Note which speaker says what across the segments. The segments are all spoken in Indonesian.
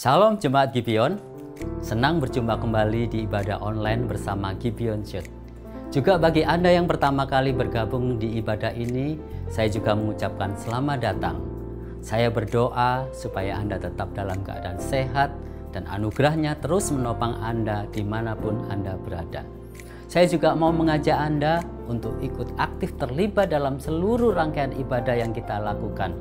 Speaker 1: Shalom Jemaat Gibeon, senang berjumpa kembali di ibadah online bersama Gibeon Church. Juga bagi Anda yang pertama kali bergabung di ibadah ini, saya juga mengucapkan selamat datang. Saya berdoa supaya Anda tetap dalam keadaan sehat dan anugerahnya terus menopang Anda dimanapun Anda berada. Saya juga mau mengajak Anda untuk ikut aktif terlibat dalam seluruh rangkaian ibadah yang kita lakukan,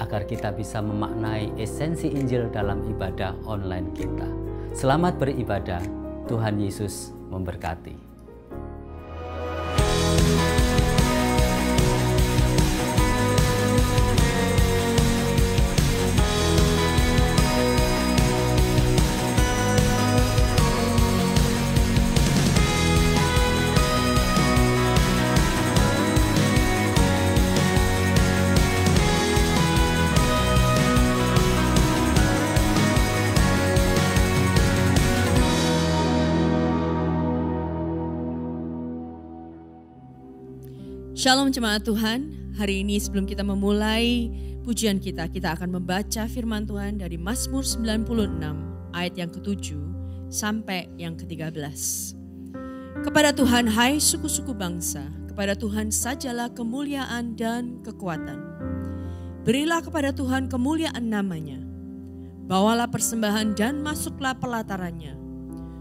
Speaker 1: agar kita bisa memaknai esensi Injil dalam ibadah online kita. Selamat beribadah, Tuhan Yesus memberkati.
Speaker 2: Shalom jemaat Tuhan, hari ini sebelum kita memulai pujian kita akan membaca firman Tuhan dari Mazmur 96 ayat yang ke-7 sampai yang ke-13. Kepada Tuhan hai suku-suku bangsa, kepada Tuhan sajalah kemuliaan dan kekuatan. Berilah kepada Tuhan kemuliaan namanya, bawalah persembahan dan masuklah pelatarannya.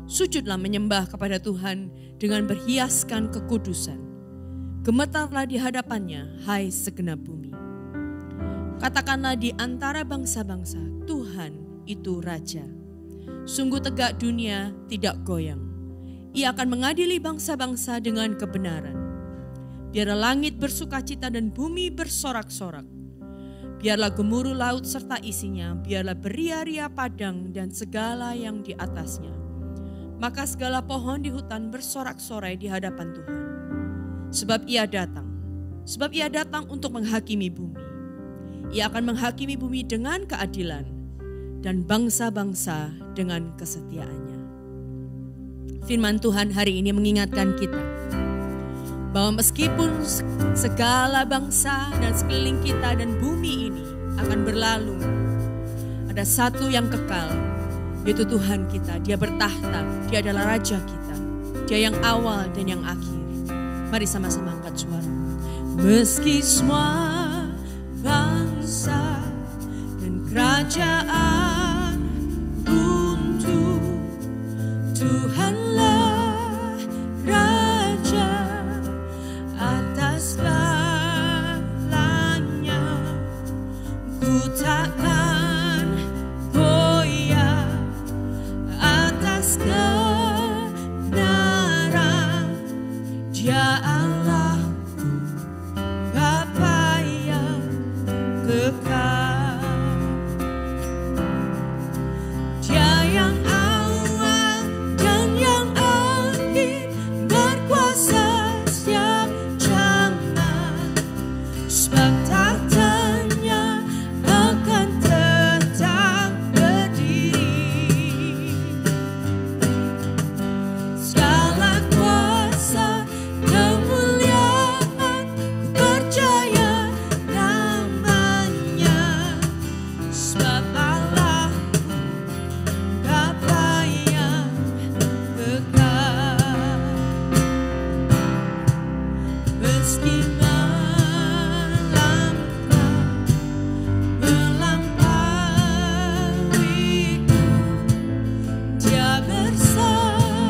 Speaker 2: Sujudlah menyembah kepada Tuhan dengan berhiaskan kekudusan. Gemetarlah di hadapannya, hai segenap bumi. Katakanlah di antara bangsa-bangsa, Tuhan itu Raja. Sungguh tegak dunia tidak goyang. Ia akan mengadili bangsa-bangsa dengan kebenaran. Biarlah langit bersukacita dan bumi bersorak-sorak. Biarlah gemuruh laut serta isinya, biarlah beria-ria padang dan segala yang di atasnya. Maka segala pohon di hutan bersorak-sorai di hadapan Tuhan. Sebab ia datang untuk menghakimi bumi. Ia akan menghakimi bumi dengan keadilan dan bangsa-bangsa dengan kesetiaannya. Firman Tuhan hari ini mengingatkan kita bahwa meskipun segala bangsa dan sekeliling kita dan bumi ini akan berlalu, ada satu yang kekal, yaitu Tuhan kita. Dia bertahta, dia adalah Raja kita. Dia yang awal dan yang akhir. Mari sama-sama angkat suara. Meski semua bangsa dan kerajaan runtuh, Tuhanlah Raja atas segalanya. Ku takkan goyah atas kebenaran. Dia Allahku, Bapa yang kekal. Dia yang awal dan yang akhir, berkuasa setiap zaman. Sebab tahtanya akan tetap berdiri. Segala kuasa kemuliaan, ku percaya namanya. Sebab Allah Bapa yang kekal. Meski melampauiku, Dia bersamaku,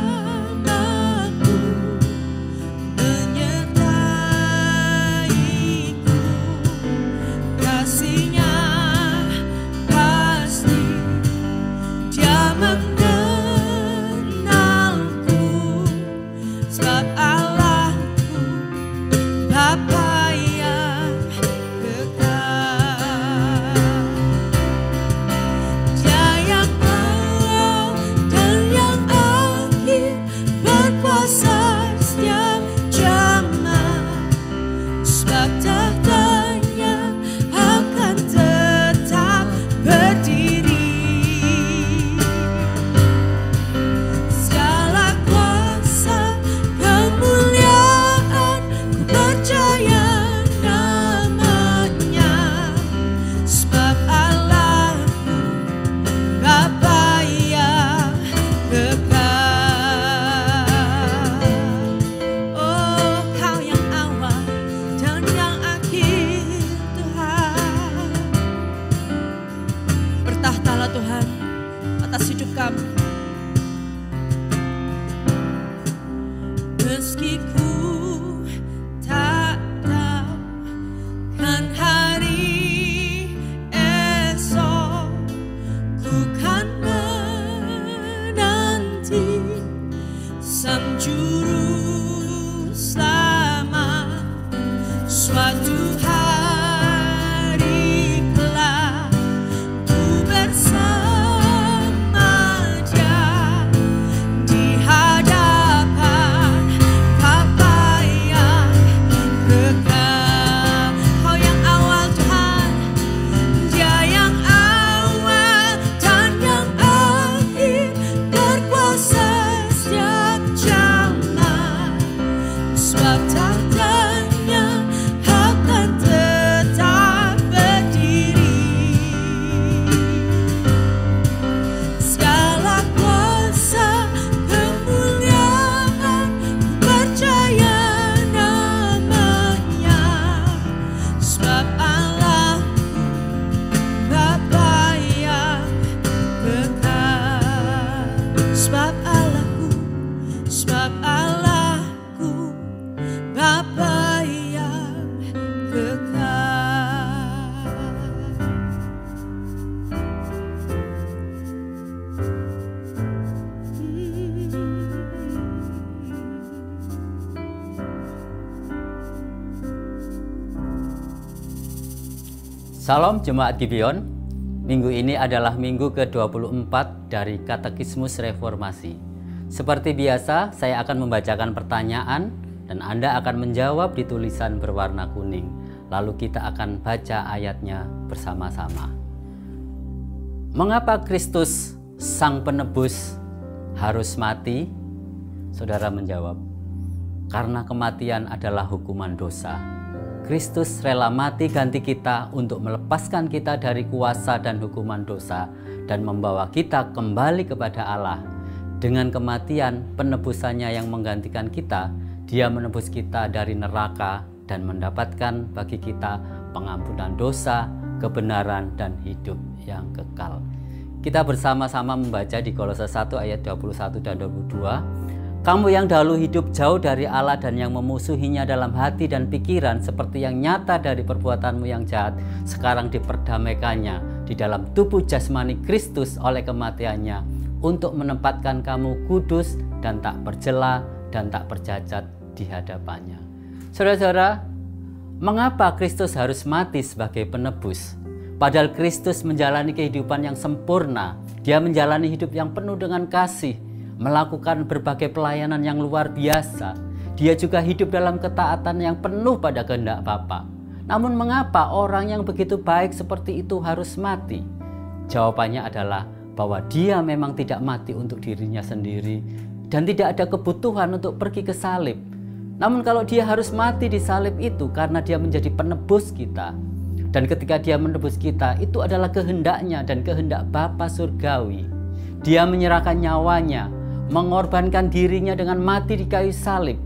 Speaker 2: menyertaiku. Kasih-Nya pasti, Dia mengenalku. Sebab Allahku, Bapa yang kekal. Dia yang awal dan yang akhir, berkuasa setiap zaman. Sebab tahtanya akan tetap berdiri. Segala kuasa kemuliaan, Meski ku tak tahu kan hari esok, ku kan menanti Sang Juru Selamat. Suatu hari kelak ku bersama Dia di hadapan Bapa yang kekal. Kau yang awal Tuhan, Dia yang awal dan yang akhir, berkuasa setiap zaman. Sebab tahtanya akan tetap berdiri. Segala kuasa kemuliaan ku percaya namanya. Sebab Allahku Bapa yang kekal. Sebab Allahku Bapa yang kekal.
Speaker 1: Salam Jemaat Gibeon. Minggu ini adalah minggu ke-24 dari Katekismus Reformasi. Seperti biasa, saya akan membacakan pertanyaan dan Anda akan menjawab di tulisan berwarna kuning. Lalu kita akan baca ayatnya bersama-sama. Mengapa Kristus Sang Penebus harus mati? Saudara menjawab, karena kematian adalah hukuman dosa. Kristus rela mati ganti kita untuk melepaskan kita dari kuasa dan hukuman dosa dan membawa kita kembali kepada Allah. Dengan kematian penebusannya yang menggantikan kita, Dia menebus kita dari neraka dan mendapatkan bagi kita pengampunan dosa, kebenaran, dan hidup yang kekal. Kita bersama-sama membaca di Kolose 1 ayat 21 dan 22. Kamu yang dahulu hidup jauh dari Allah dan yang memusuhinya dalam hati dan pikiran seperti yang nyata dari perbuatanmu yang jahat, sekarang diperdamaikannya di dalam tubuh jasmani Kristus oleh kematiannya untuk menempatkan kamu kudus dan tak bercela dan tak bercacat di hadapannya. Saudara-saudara, mengapa Kristus harus mati sebagai penebus? Padahal Kristus menjalani kehidupan yang sempurna. Dia menjalani hidup yang penuh dengan kasih, melakukan berbagai pelayanan yang luar biasa. Dia juga hidup dalam ketaatan yang penuh pada kehendak Bapa. Namun mengapa orang yang begitu baik seperti itu harus mati? Jawabannya adalah bahwa Dia memang tidak mati untuk dirinya sendiri dan tidak ada kebutuhan untuk pergi ke salib. Namun kalau Dia harus mati di salib itu karena Dia menjadi penebus kita. Dan ketika Dia menebus kita, itu adalah kehendaknya dan kehendak Bapa surgawi. Dia menyerahkan nyawanya, mengorbankan dirinya dengan mati di kayu salib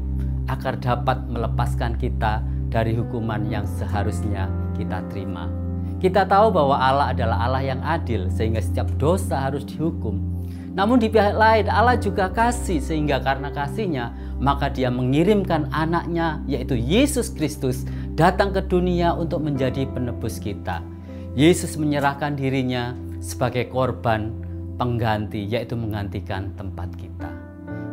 Speaker 1: agar dapat melepaskan kita dari hukuman yang seharusnya kita terima. Kita tahu bahwa Allah adalah Allah yang adil sehingga setiap dosa harus dihukum. Namun di pihak lain Allah juga kasih, sehingga karena kasihnya maka Dia mengirimkan anaknya yaitu Yesus Kristus datang ke dunia untuk menjadi penebus kita. Yesus menyerahkan dirinya sebagai korban pengganti, yaitu menggantikan tempat kita.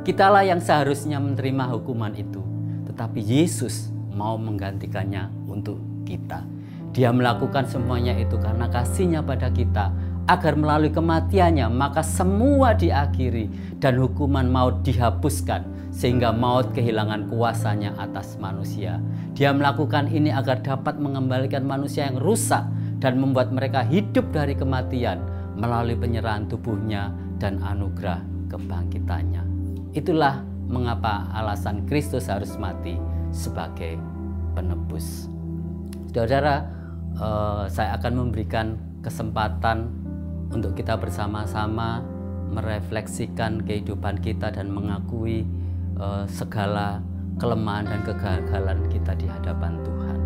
Speaker 1: Kitalah yang seharusnya menerima hukuman itu, tetapi Yesus mau menggantikannya untuk kita. Dia melakukan semuanya itu karena kasih-Nya pada kita, agar melalui kematiannya maka semua diakhiri dan hukuman maut dihapuskan, sehingga maut kehilangan kuasanya atas manusia. Dia melakukan ini agar dapat mengembalikan manusia yang rusak dan membuat mereka hidup dari kematian melalui penyerahan tubuhnya dan anugerah kebangkitannya. Itulah mengapa alasan Kristus harus mati sebagai penebus. Saudara, saya akan memberikan kesempatan untuk kita bersama-sama merefleksikan kehidupan kita dan mengakui segala kelemahan dan kegagalan kita di hadapan Tuhan.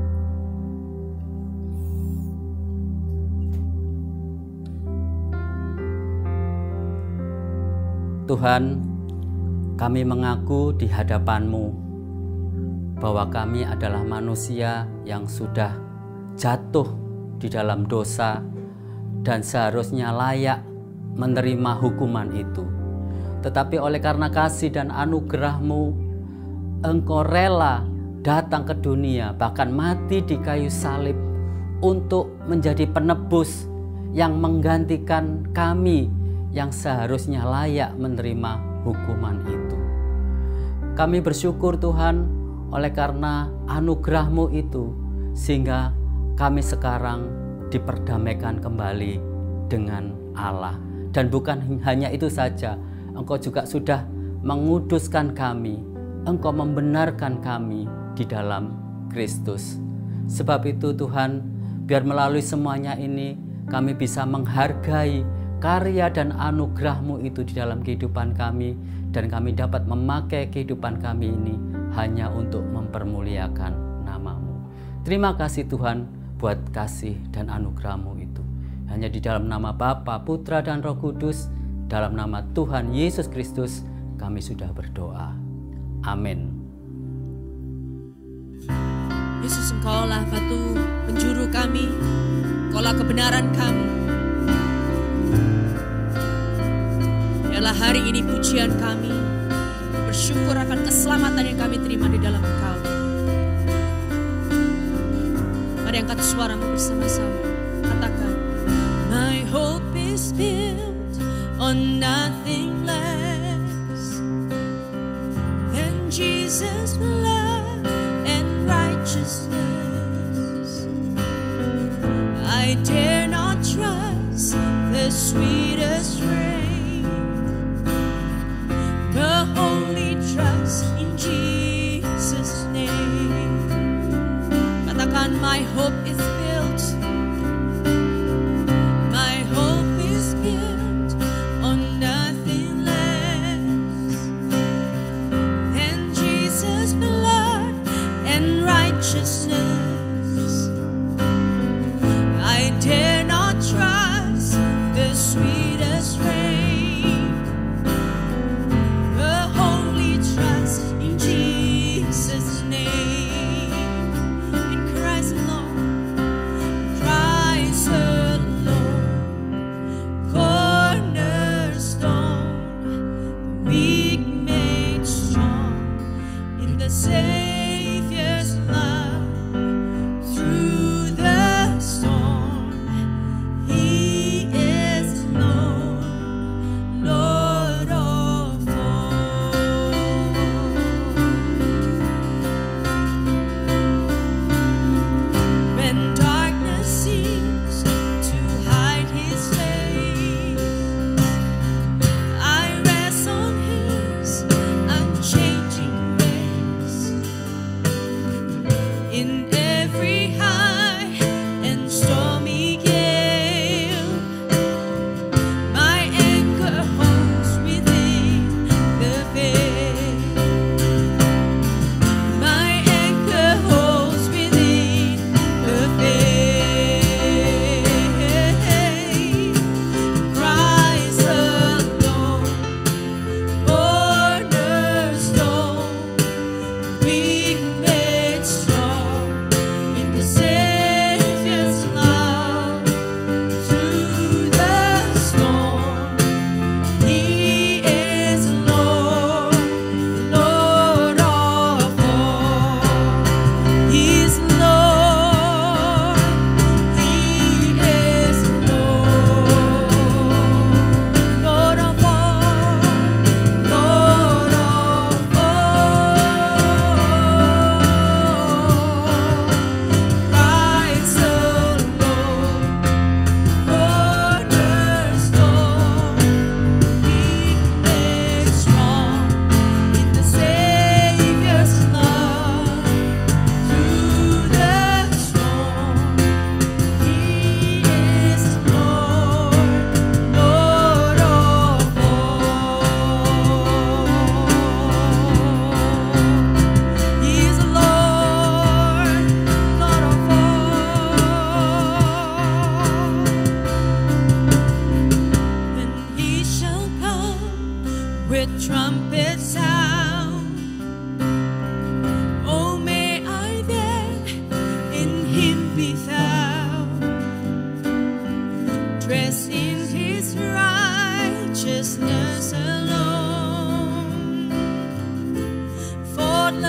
Speaker 1: Tuhan, kami mengaku di hadapan-Mu bahwa kami adalah manusia yang sudah jatuh di dalam dosa dan seharusnya layak menerima hukuman itu. Tetapi oleh karena kasih dan anugerah-Mu, Engkau rela datang ke dunia, bahkan mati di kayu salib untuk menjadi penebus yang menggantikan kami yang seharusnya layak menerima hukuman itu. Kami bersyukur Tuhan oleh karena anugerah-Mu itu, sehingga kami sekarang diperdamaikan kembali dengan Allah. Dan bukan hanya itu saja, Engkau juga sudah menguduskan kami, Engkau membenarkan kami di dalam Kristus. Sebab itu Tuhan, biar melalui semuanya ini kami bisa menghargai karya dan anugerah-Mu itu di dalam kehidupan kami, dan kami dapat memakai kehidupan kami ini hanya untuk mempermuliakan nama-Mu. Terima kasih Tuhan buat kasih dan anugerah-Mu itu. Hanya di dalam nama Bapa, Putra, dan Roh Kudus, dalam nama Tuhan Yesus Kristus, kami sudah berdoa. Amin.
Speaker 2: Yesus, Engkaulah batu penjuru kami, Engkaulah kebenaran kami. Biarlah hari ini pujian kami, bersyukur akan keselamatan yang kami terima di dalam Engkau. Mari angkat suaramu bersama-sama, katakan, My hope is built on nothing less than Jesus' blood and righteousness. I dare not trust the sweetest rain, but only trust in Jesus' name. Katakan, my hope is built. My hope is built on nothing less than Jesus' blood and righteousness. I dare not trust the sweetest rain, but only trust in Jesus' name. In Christ alone, Christ alone, cornerstone, the weak made strong in the Savior's love. Through the storm, He is Lord, Lord of all. When darkness seems to hide His face, I rest on His unchanging grace.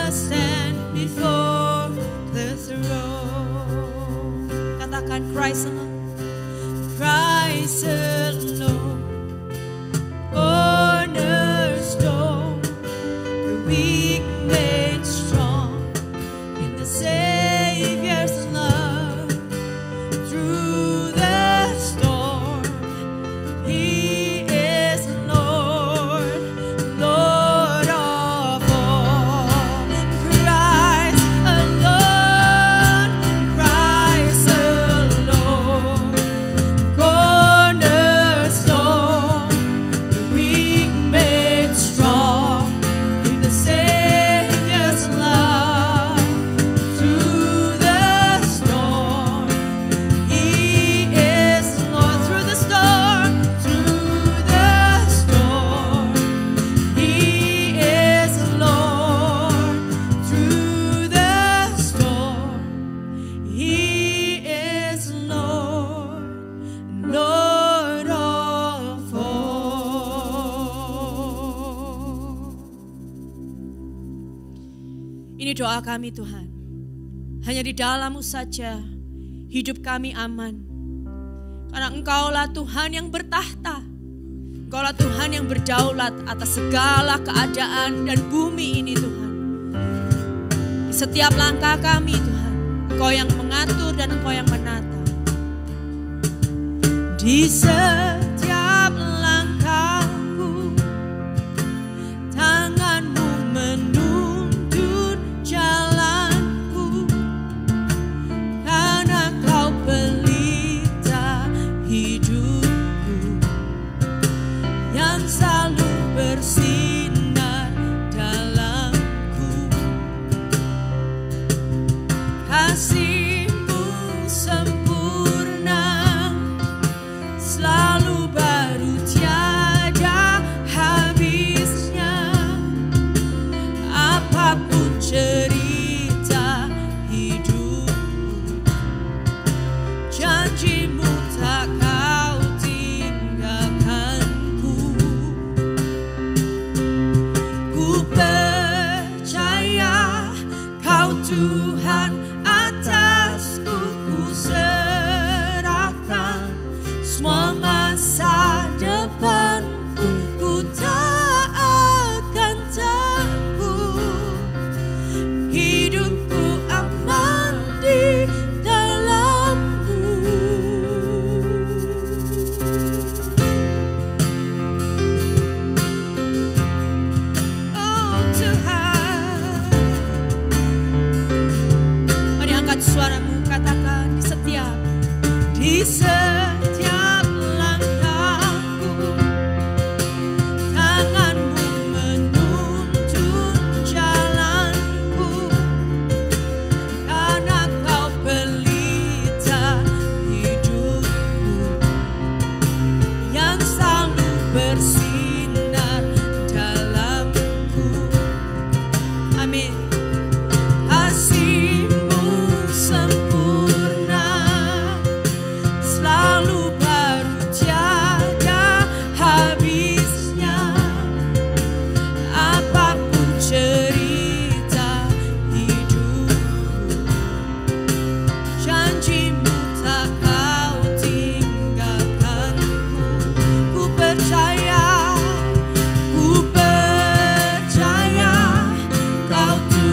Speaker 2: must stand before the throne. Katakan Christ alone. Christ alone, cornerstone, the weak made strong in the Savior's love. Through the storm, He is Lord, Lord of all. Christ alone, Christ alone, cornerstone, the weak made strong in the Savior's love. Through the storm, He is Lord. Through the storm, He is Lord. Through the storm, He is Lord, Lord of all. Ini doa kami Tuhan. Hanya di dalam-Mu saja hidup kami aman. Karena Engkaulah Tuhan yang bertahta. Engkaulah Tuhan yang berdaulat atas segala keadaan dan bumi ini Tuhan. Di setiap langkah kami Tuhan, Engkau yang mengatur dan Engkau yang menata. Di setiap langkahku, tangan-Mu menuntun jalanku. Karena Kau pelita hidupku yang selalu bersinar dalamku. Kasih-Mu sempurna, selalu baru tiada habisnya. Apapun cerita hidupku, janji-Mu tak Kau tinggalkanku. Ku percaya Kau Tuhan atasku, ku serahkan semua masa depanku. Ku tak akan takut, hidupku aman di dalam-Mu. Oh Tuhan, mari angkat suaramu, katakan di setiap langkahku, tangan-Mu menuntun jalanku. Karena Kau pelita hidupku yang selalu bersinar dalamku. Amin. Kasih-Mu sempurna, selalu baru tiada habisnya. Apapun cerita hidupku, janji-Mu tak Kau tinggalkanku. Ku percaya Kau Tuhan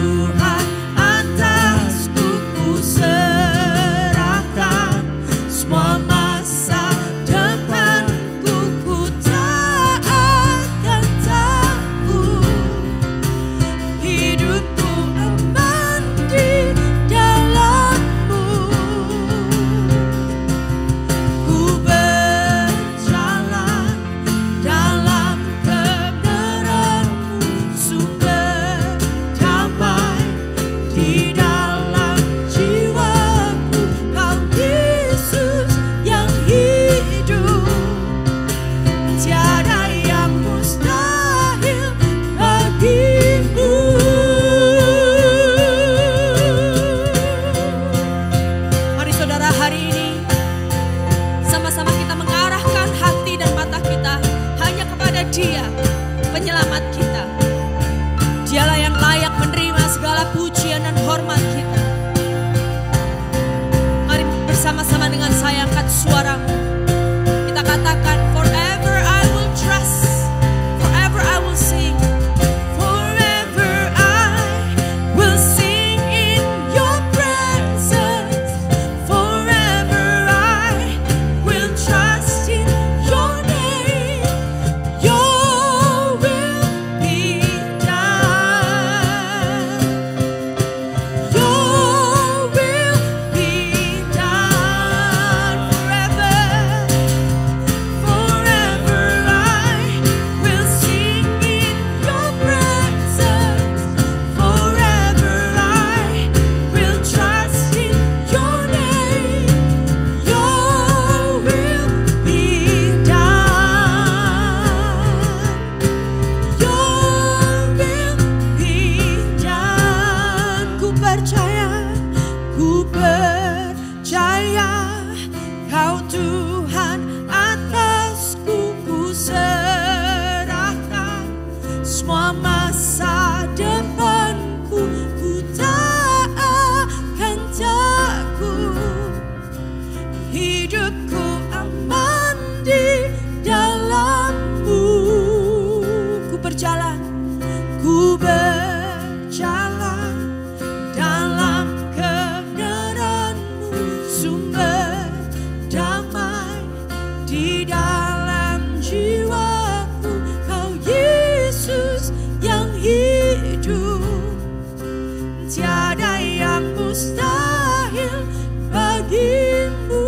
Speaker 2: tiada yang mustahil bagimu.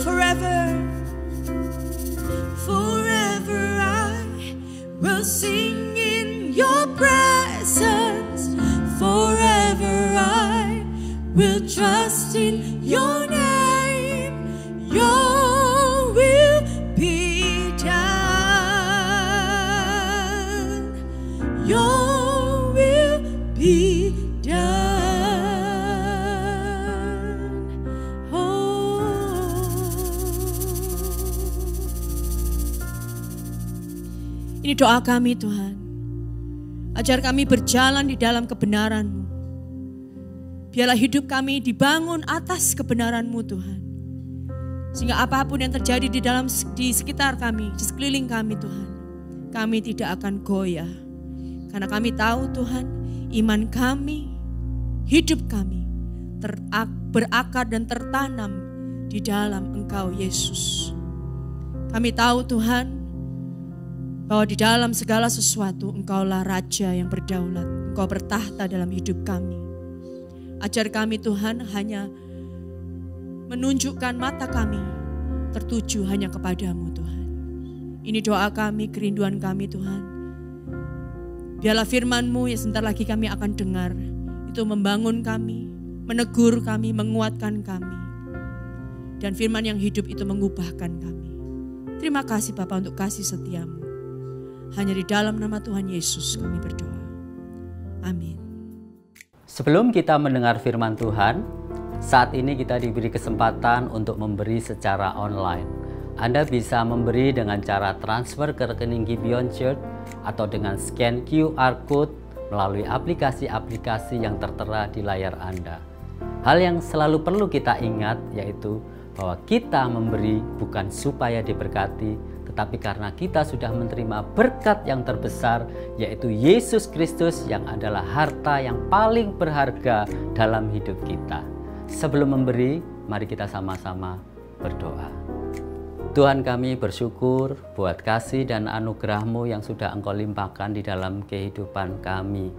Speaker 2: Forever, forever I will sing in your presence. Forever I will trust in your name. Your will be done. Your will be done. Oh. Ini doa kami Tuhan. Ajar kami berjalan di dalam kebenaran-Mu. Biarlah hidup kami dibangun atas kebenaran-Mu Tuhan. Sehingga apapun yang terjadi di sekitar kami, di sekeliling kami Tuhan, kami tidak akan goyah. Karena kami tahu Tuhan, iman kami, hidup kami berakar dan tertanam di dalam Engkau Yesus. Kami tahu Tuhan, bahwa di dalam segala sesuatu Engkaulah Raja yang berdaulat. Engkau bertahta dalam hidup kami. Ajar kami Tuhan hanya menunjukkan mata kami tertuju hanya kepadamu Tuhan. Ini doa kami, kerinduan kami Tuhan. Biarlah firman-Mu yang sebentar lagi kami akan dengar, itu membangun kami, menegur kami, menguatkan kami. Dan firman yang hidup itu mengubahkan kami. Terima kasih Bapa untuk kasih setia-Mu. Hanya di dalam nama Tuhan Yesus kami berdoa. Amin.
Speaker 1: Sebelum kita mendengar firman Tuhan, saat ini kita diberi kesempatan untuk memberi secara online. Anda bisa memberi dengan cara transfer ke rekening Gibeon Church atau dengan scan QR Code melalui aplikasi-aplikasi yang tertera di layar Anda. Hal yang selalu perlu kita ingat yaitu bahwa kita memberi bukan supaya diberkati, tetapi karena kita sudah menerima berkat yang terbesar, yaitu Yesus Kristus yang adalah harta yang paling berharga dalam hidup kita. Sebelum memberi, mari kita sama-sama berdoa. Tuhan, kami bersyukur buat kasih dan anugerah-Mu yang sudah Engkau limpahkan di dalam kehidupan kami.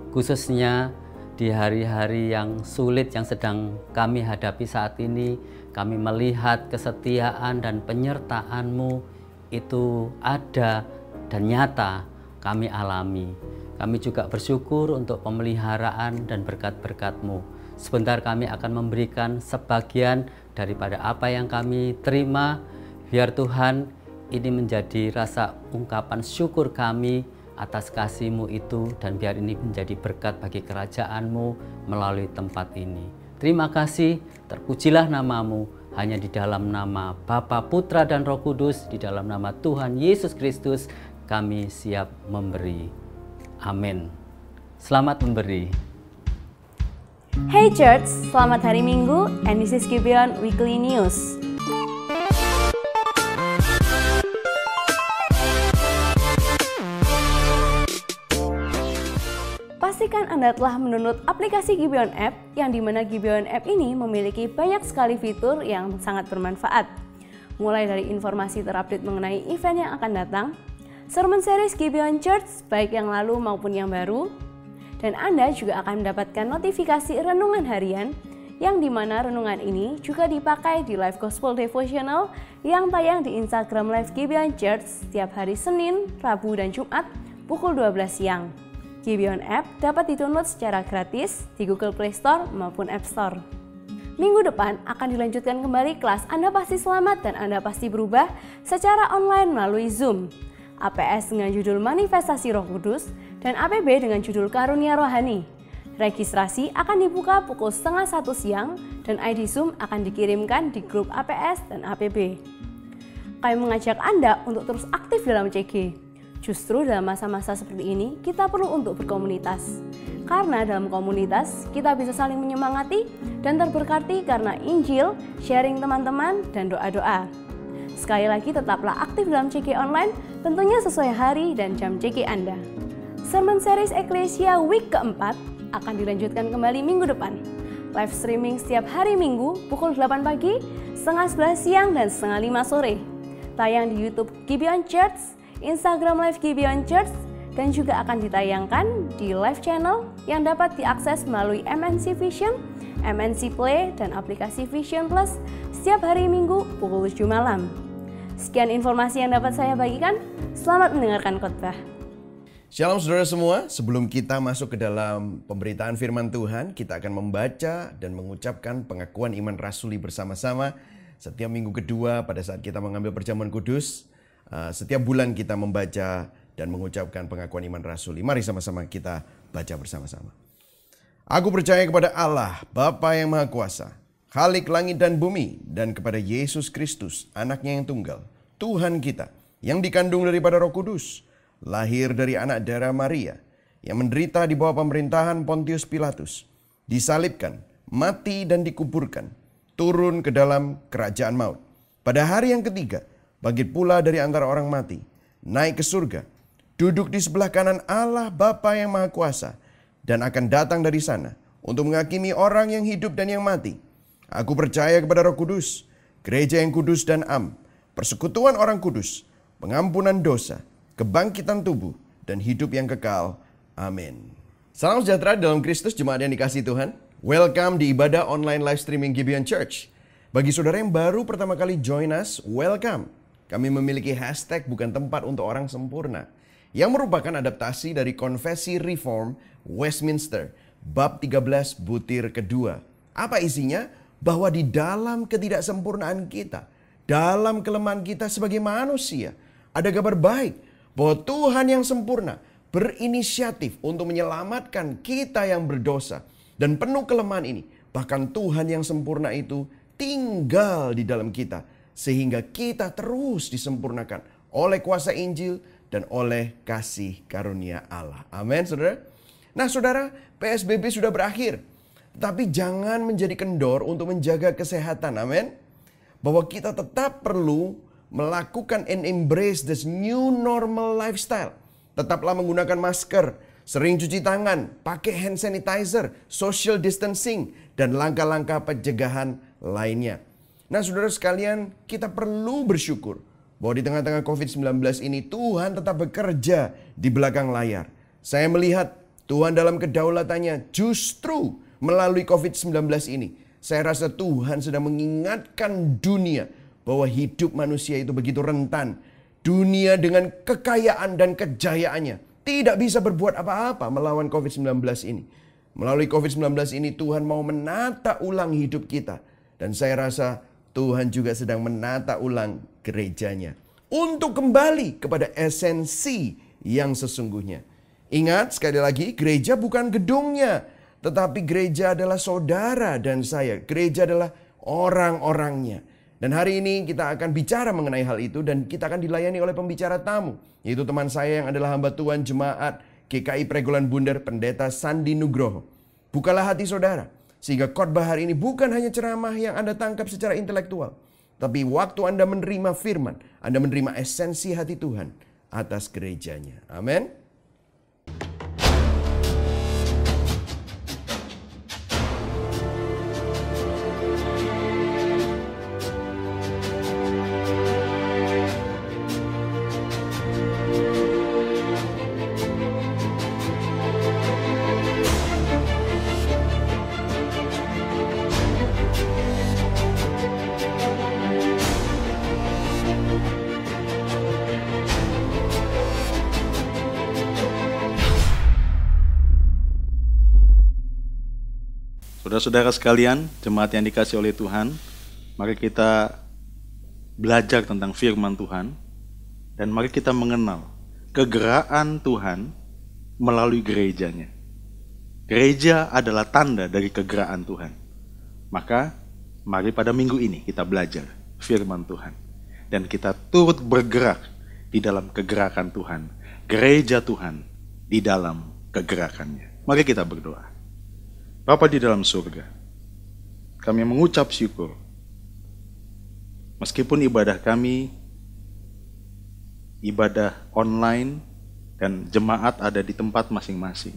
Speaker 1: Khususnya di hari-hari yang sulit yang sedang kami hadapi saat ini, kami melihat kesetiaan dan penyertaan-Mu itu ada dan nyata kami alami. Kami juga bersyukur untuk pemeliharaan dan berkat-berkat-Mu. Sebentar kami akan memberikan sebagian daripada apa yang kami terima. Biar Tuhan ini menjadi rasa ungkapan syukur kami atas kasih-Mu itu, dan biar ini menjadi berkat bagi kerajaan-Mu melalui tempat ini. Terima kasih, terpujilah nama-Mu. Hanya di dalam nama Bapa, Putra, dan Roh Kudus, di dalam nama Tuhan Yesus Kristus, kami siap memberi. Amin. Selamat memberi.
Speaker 3: Hey Church, selamat hari Minggu, and this is Gibeon Weekly News. Pastikan Anda telah mendownload aplikasi Gibeon App, yang dimana Gibeon App ini memiliki banyak sekali fitur yang sangat bermanfaat. Mulai dari informasi terupdate mengenai event yang akan datang, sermon series Gibeon Church baik yang lalu maupun yang baru, dan Anda juga akan mendapatkan notifikasi renungan harian, yang dimana renungan ini juga dipakai di live gospel devotional yang tayang di Instagram Live Gibeon Church setiap hari Senin, Rabu, dan Jumat pukul 12 siang. Gibeon App dapat di-download secara gratis di Google Play Store maupun App Store. Minggu depan akan dilanjutkan kembali kelas Anda Pasti Selamat dan Anda Pasti Berubah secara online melalui Zoom. APS dengan judul Manifestasi Roh Kudus dan APB dengan judul Karunia Rohani. Registrasi akan dibuka pukul 12:30 siang dan ID Zoom akan dikirimkan di grup APS dan APB. Kami mengajak Anda untuk terus aktif dalam CG. Justru dalam masa-masa seperti ini, kita perlu untuk berkomunitas. Karena dalam komunitas, kita bisa saling menyemangati dan terberkati karena Injil, sharing teman-teman, dan doa-doa. Sekali lagi, tetaplah aktif dalam CG online, tentunya sesuai hari dan jam CG Anda. Sermon series Eklesia Week keempat akan dilanjutkan kembali minggu depan. Live streaming setiap hari Minggu pukul 8 pagi, 10:30 siang, dan 4:30 sore. Tayang di YouTube Gibeon Church, Instagram Live Gibeon Church, dan juga akan ditayangkan di live channel yang dapat diakses melalui MNC Vision, MNC Play, dan aplikasi Vision Plus setiap hari Minggu pukul 7 malam. Sekian informasi yang dapat saya bagikan. Selamat mendengarkan khotbah.
Speaker 4: Shalom saudara semua, sebelum kita masuk ke dalam pemberitaan firman Tuhan, kita akan membaca dan mengucapkan pengakuan iman rasuli bersama-sama. Setiap minggu kedua pada saat kita mengambil perjamuan kudus, setiap bulan kita membaca dan mengucapkan pengakuan iman rasuli. Mari sama-sama kita baca bersama-sama. Aku percaya kepada Allah, Bapa yang Maha Kuasa, Khalik langit dan bumi, dan kepada Yesus Kristus, anaknya yang tunggal, Tuhan kita, yang dikandung daripada Roh Kudus, lahir dari anak darah Maria, yang menderita di bawah pemerintahan Pontius Pilatus, disalibkan, mati dan dikuburkan, turun ke dalam kerajaan maut. Pada hari yang ketiga, bangkit pula dari antara orang mati, naik ke surga, duduk di sebelah kanan Allah Bapa yang Maha Kuasa, dan akan datang dari sana untuk menghakimi orang yang hidup dan yang mati. Aku percaya kepada Roh Kudus, gereja yang kudus dan am, persekutuan orang kudus, pengampunan dosa, kebangkitan tubuh, dan hidup yang kekal. Amin. Salam sejahtera dalam Kristus, jemaat yang dikasihi Tuhan. Welcome di ibadah online live streaming Gibeon Church. Bagi saudara yang baru pertama kali join us, welcome. Kami memiliki hashtag bukan tempat untuk orang sempurna, yang merupakan adaptasi dari Konfesi Reform Westminster, bab 13 butir kedua. Apa isinya? Bahwa di dalam ketidaksempurnaan kita, dalam kelemahan kita sebagai manusia, ada kabar baik bahwa Tuhan yang sempurna berinisiatif untuk menyelamatkan kita yang berdosa dan penuh kelemahan ini. Bahkan Tuhan yang sempurna itu tinggal di dalam kita, sehingga kita terus disempurnakan oleh kuasa Injil dan oleh kasih karunia Allah. Amin, saudara. Nah, saudara, PSBB sudah berakhir, tapi jangan menjadi kendor untuk menjaga kesehatan. Amin. Bahwa kita tetap perlu melakukan and embrace this new normal lifestyle. Tetaplah menggunakan masker, sering cuci tangan, pakai hand sanitizer, social distancing, dan langkah-langkah pencegahan lainnya. Nah, saudara sekalian, kita perlu bersyukur bahwa di tengah-tengah COVID-19 ini Tuhan tetap bekerja di belakang layar. Saya melihat Tuhan dalam kedaulatannya justru melalui COVID-19 ini. Saya rasa Tuhan sedang mengingatkan dunia bahwa hidup manusia itu begitu rentan. Dunia dengan kekayaan dan kejayaannya tidak bisa berbuat apa-apa melawan COVID-19 ini. Melalui COVID-19 ini Tuhan mau menata ulang hidup kita. Dan saya rasa Tuhan juga sedang menata ulang gerejanya untuk kembali kepada esensi yang sesungguhnya. Ingat sekali lagi, gereja bukan gedungnya, tetapi gereja adalah saudara dan saya. Gereja adalah orang-orangnya. Dan hari ini kita akan bicara mengenai hal itu dan kita akan dilayani oleh pembicara tamu, yaitu teman saya yang adalah hamba Tuhan Jemaat GKI Pregolan Bunder, Pendeta Sandi Nugroho. Bukalah hati saudara, sehingga khotbah hari ini bukan hanya ceramah yang Anda tangkap secara intelektual, tapi waktu Anda menerima firman, Anda menerima esensi hati Tuhan atas gerejanya. Amin.
Speaker 5: Saudara-saudara sekalian, jemaat yang dikasihi oleh Tuhan, mari kita belajar tentang firman Tuhan dan mari kita mengenal kegeraan Tuhan melalui gerejanya. Gereja adalah tanda dari kegeraan Tuhan. Maka mari pada minggu ini kita belajar firman Tuhan dan kita turut bergerak di dalam kegerakan Tuhan, gereja Tuhan di dalam kegerakannya. Mari kita berdoa. Bapa di dalam surga, kami mengucap syukur. Meskipun ibadah kami, ibadah online dan jemaat ada di tempat masing-masing.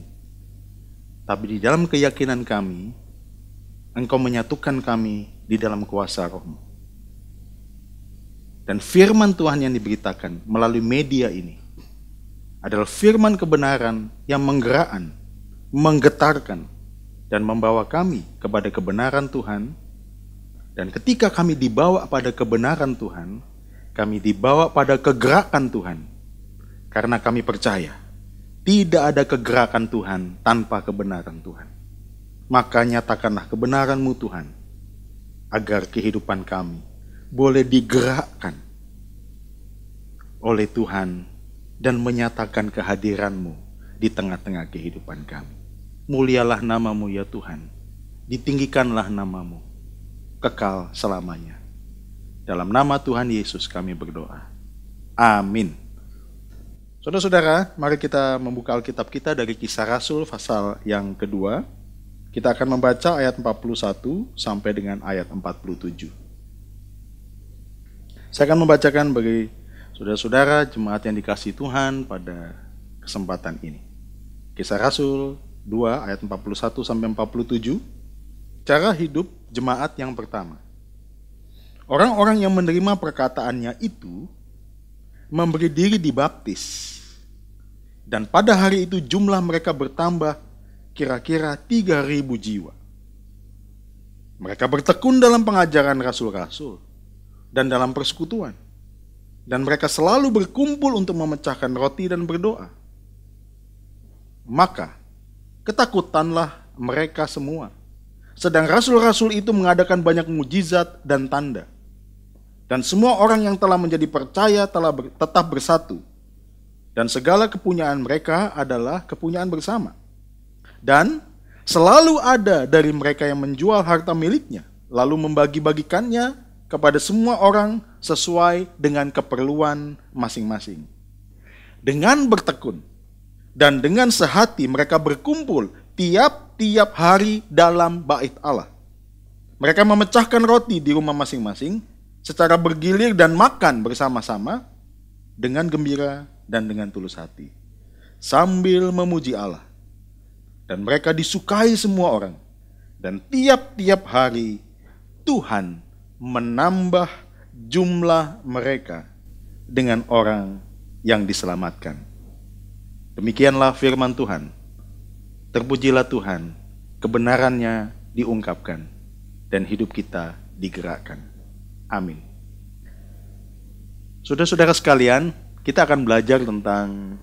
Speaker 5: Tapi di dalam keyakinan kami, Engkau menyatukan kami di dalam kuasa Roh-Mu. Dan firman Tuhan yang diberitakan melalui media ini adalah firman kebenaran yang menggerakkan, menggetarkan, dan membawa kami kepada kebenaran Tuhan. Dan ketika kami dibawa pada kebenaran Tuhan, kami dibawa pada kegerakan Tuhan. Karena kami percaya, tidak ada kegerakan Tuhan tanpa kebenaran Tuhan. Maka nyatakanlah kebenaran-Mu Tuhan, agar kehidupan kami boleh digerakkan oleh Tuhan dan menyatakan kehadiran-Mu di tengah-tengah kehidupan kami. Mulialah nama-Mu ya Tuhan, ditinggikanlah nama-Mu, kekal selamanya. Dalam nama Tuhan Yesus kami berdoa. Amin. Saudara-saudara, mari kita membuka Alkitab kita dari Kisah Rasul pasal yang kedua. Kita akan membaca ayat 41 sampai dengan ayat 47. Saya akan membacakan bagi saudara-saudara jemaat yang dikasihi Tuhan pada kesempatan ini. Kisah Rasul 2 ayat 41 sampai 47. Cara hidup jemaat yang pertama. Orang-orang yang menerima perkataannya itu memberi diri dibaptis. Dan pada hari itu jumlah mereka bertambah kira-kira 3.000 jiwa. Mereka bertekun dalam pengajaran rasul-rasul dan dalam persekutuan. Dan mereka selalu berkumpul untuk memecahkan roti dan berdoa. Maka ketakutanlah mereka semua. Sedang rasul-rasul itu mengadakan banyak mujizat dan tanda. Dan semua orang yang telah menjadi percaya telah tetap bersatu. Dan segala kepunyaan mereka adalah kepunyaan bersama. Dan selalu ada dari mereka yang menjual harta miliknya, lalu membagi-bagikannya kepada semua orang sesuai dengan keperluan masing-masing. Dengan bertekun dan dengan sehati mereka berkumpul tiap-tiap hari dalam bait Allah. Mereka memecahkan roti di rumah masing-masing secara bergilir dan makan bersama-sama dengan gembira dan dengan tulus hati, sambil memuji Allah. Dan mereka disukai semua orang. Dan tiap-tiap hari Tuhan menambah jumlah mereka dengan orang yang diselamatkan. Demikianlah firman Tuhan. Terpujilah Tuhan, kebenarannya diungkapkan dan hidup kita digerakkan. Amin. Saudara-saudara sekalian, kita akan belajar tentang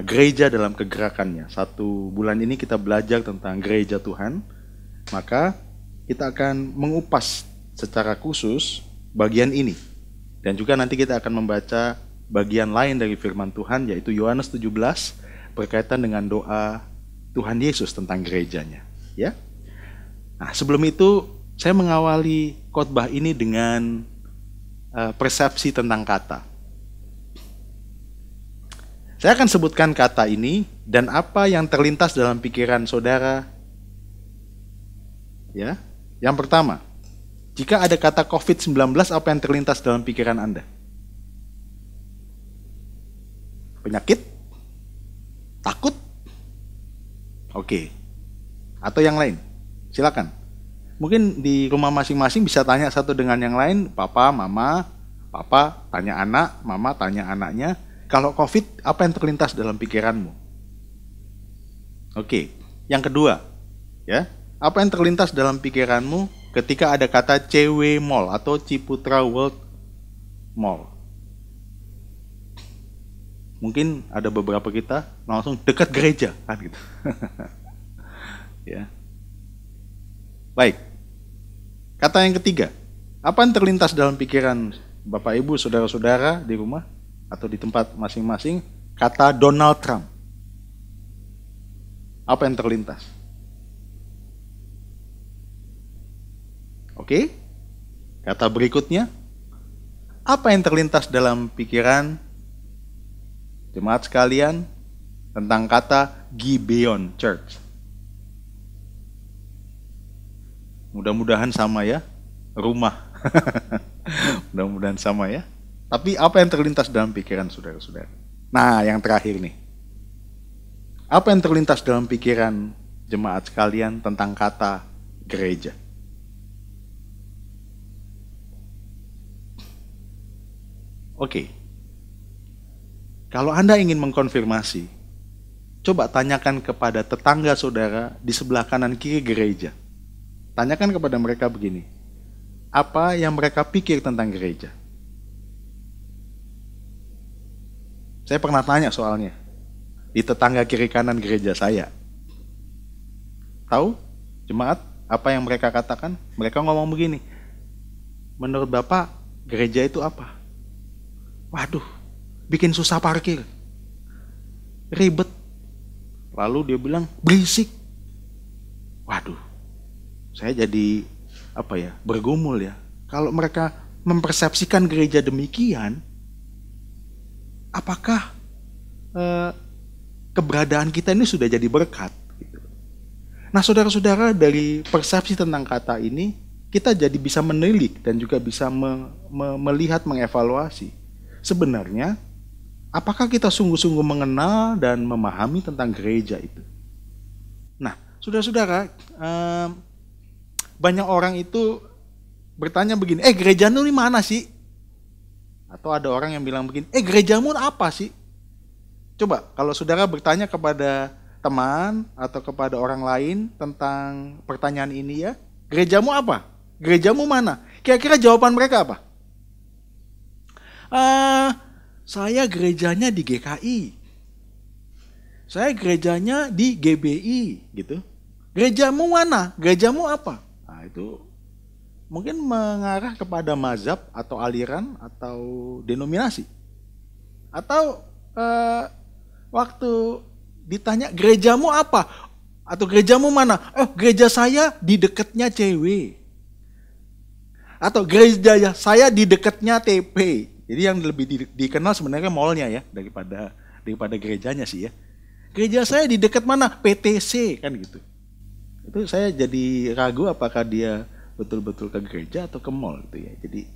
Speaker 5: gereja dalam kegerakannya. 1 bulan ini kita belajar tentang gereja Tuhan. Maka kita akan mengupas secara khusus bagian ini. Dan juga nanti kita akan membaca bagian lain dari firman Tuhan, yaitu Yohanes 17 berkaitan dengan doa Tuhan Yesus tentang gerejanya. Ya. Nah, sebelum itu saya mengawali khotbah ini dengan persepsi tentang kata. Saya akan sebutkan kata ini dan apa yang terlintas dalam pikiran saudara. Ya. Yang pertama, jika ada kata COVID-19, apa yang terlintas dalam pikiran Anda? Penyakit? Takut? Oke. Atau yang lain? Silakan. Mungkin di rumah masing-masing bisa tanya satu dengan yang lain, papa, mama, papa tanya anak, mama tanya anaknya. Kalau COVID, apa yang terlintas dalam pikiranmu? Oke, yang kedua, ya, apa yang terlintas dalam pikiranmu ketika ada kata CW Mall atau Ciputra World Mall? Mungkin ada beberapa kita langsung dekat gereja, kan gitu. Ya. Baik. Kata yang ketiga, apa yang terlintas dalam pikiran Bapak Ibu, saudara-saudara di rumah atau di tempat masing-masing? Kata Donald Trump. Apa yang terlintas? Oke. Kata berikutnya, apa yang terlintas dalam pikiran jemaat sekalian tentang kata Gibeon Church? Mudah-mudahan sama ya, rumah. Mudah-mudahan sama ya. Tapi apa yang terlintas dalam pikiran saudara-saudara? Nah, yang terakhir nih. Apa yang terlintas dalam pikiran jemaat sekalian tentang kata gereja? Oke. Kalau Anda ingin mengkonfirmasi, coba tanyakan kepada tetangga saudara di sebelah kanan kiri gereja. Tanyakan kepada mereka begini, apa yang mereka pikir tentang gereja? Saya pernah tanya soalnya, di tetangga kiri kanan gereja saya. Tahu, jemaat, apa yang mereka katakan? Mereka ngomong begini, menurut Bapak, gereja itu apa? Waduh, bikin susah parkir, ribet. Lalu dia bilang berisik. Waduh, saya jadi bergumul ya. Kalau mereka mempersepsikan gereja demikian, apakah keberadaan kita ini sudah jadi berkat? Gitu. Nah, saudara-saudara, dari persepsi tentang kata ini, kita jadi bisa menilik dan juga bisa melihat, mengevaluasi. Sebenarnya, apakah kita sungguh-sungguh mengenal dan memahami tentang gereja itu? Nah, saudara-saudara, banyak orang itu bertanya begini, gerejamu ini mana sih? Atau ada orang yang bilang begini, gerejamu apa sih? Coba, kalau saudara bertanya kepada teman atau kepada orang lain tentang pertanyaan ini ya, gerejamu apa? Gerejamu mana? Kira-kira jawaban mereka apa? Saya gerejanya di GKI. Saya gerejanya di GBI gitu. Gerejamu mana? Gerejamu apa? Nah, itu mungkin mengarah kepada mazhab atau aliran atau denominasi. Atau waktu ditanya gerejamu apa? Atau gerejamu mana? Gereja saya di dekatnya CW. Atau gereja saya di dekatnya TP. Jadi yang lebih dikenal sebenarnya mallnya ya daripada gerejanya sih ya. Gereja saya di dekat mana? PTC kan gitu. Itu saya jadi ragu apakah dia betul-betul ke gereja atau ke mall gitu ya. Jadi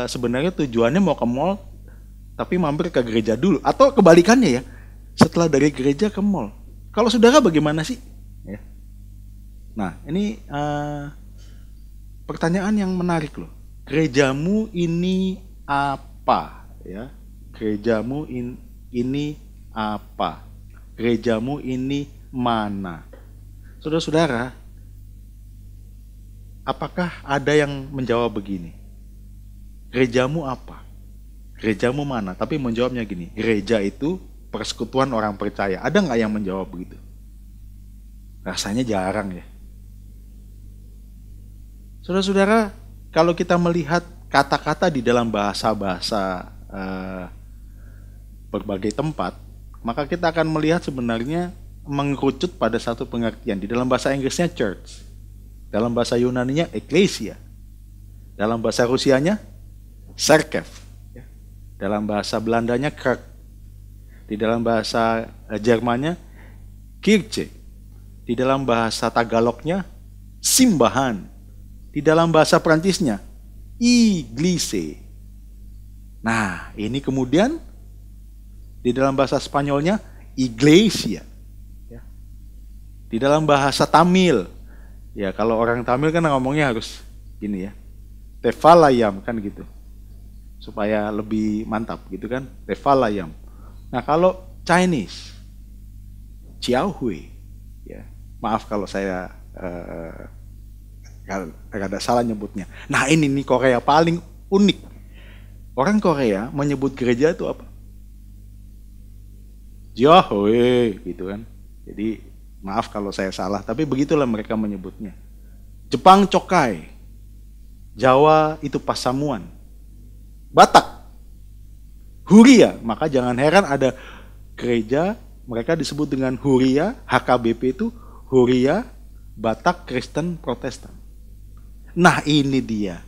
Speaker 5: sebenarnya tujuannya mau ke mall tapi mampir ke gereja dulu atau kebalikannya ya. Setelah dari gereja ke mall. Kalau saudara bagaimana sih? Ya. Nah, ini pertanyaan yang menarik loh. Gerejamu ini apa? Ya, gerejamu ini apa? Gerejamu ini mana? Saudara-saudara, apakah ada yang menjawab begini? Gerejamu apa? Gerejamu mana? Tapi menjawabnya gini, gereja itu persekutuan orang percaya. Ada nggak yang menjawab begitu? Rasanya jarang ya. Saudara-saudara, kalau kita melihat kata-kata di dalam bahasa-bahasa berbagai tempat, maka kita akan melihat sebenarnya mengerucut pada satu pengertian. Di dalam bahasa Inggrisnya church, dalam bahasa Yunaninya ecclesia, dalam bahasa Rusianya cerkev, dalam bahasa Belandanya kerk, di dalam bahasa Jermannya kirche, di dalam bahasa Tagalognya simbahan, di dalam bahasa Prancisnya Iglise. Nah, ini kemudian di dalam bahasa Spanyolnya Iglesia. Ya. Di dalam bahasa Tamil, ya kalau orang Tamil kan ngomongnya harus gini ya, Tevalayam kan gitu, supaya lebih mantap gitu kan, Tevalayam. Nah kalau Chinese, Chiaohui, ya maaf kalau saya ada salah nyebutnya. Nah ini nih Korea paling unik. Orang Korea menyebut gereja itu apa? Jiaohui gitu kan. Jadi maaf kalau saya salah, tapi begitulah mereka menyebutnya. Jepang Cokai, Jawa itu Pasamuan, Batak Huria. Maka jangan heran ada gereja mereka disebut dengan Huria, HKBP itu Huria Batak Kristen Protestan. Nah ini dia,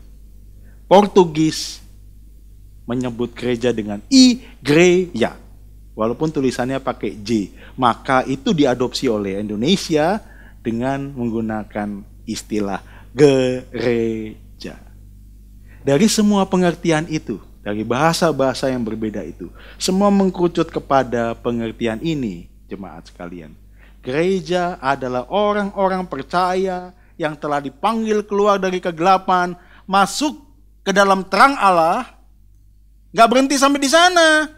Speaker 5: Portugis menyebut gereja dengan igreja, walaupun tulisannya pakai J. Maka itu diadopsi oleh Indonesia dengan menggunakan istilah gereja. Dari semua pengertian itu, dari bahasa-bahasa yang berbeda itu, semua mengkerucut kepada pengertian ini, jemaat sekalian. Gereja adalah orang-orang percaya yang telah dipanggil keluar dari kegelapan, masuk ke dalam terang Allah. Gak berhenti sampai di sana.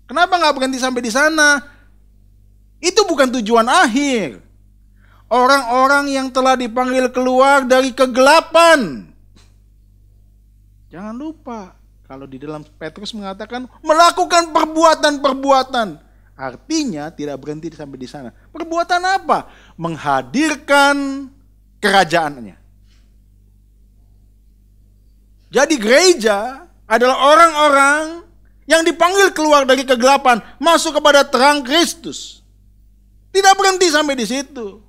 Speaker 5: Kenapa nggak berhenti sampai di sana? Itu bukan tujuan akhir. Orang-orang yang telah dipanggil keluar dari kegelapan. Jangan lupa, kalau di dalam Petrus mengatakan melakukan perbuatan-perbuatan. Artinya tidak berhenti sampai di sana. Perbuatan apa? Menghadirkan kerajaannya. Jadi gereja adalah orang-orang yang dipanggil keluar dari kegelapan, masuk kepada terang Kristus. Tidak berhenti sampai di situ.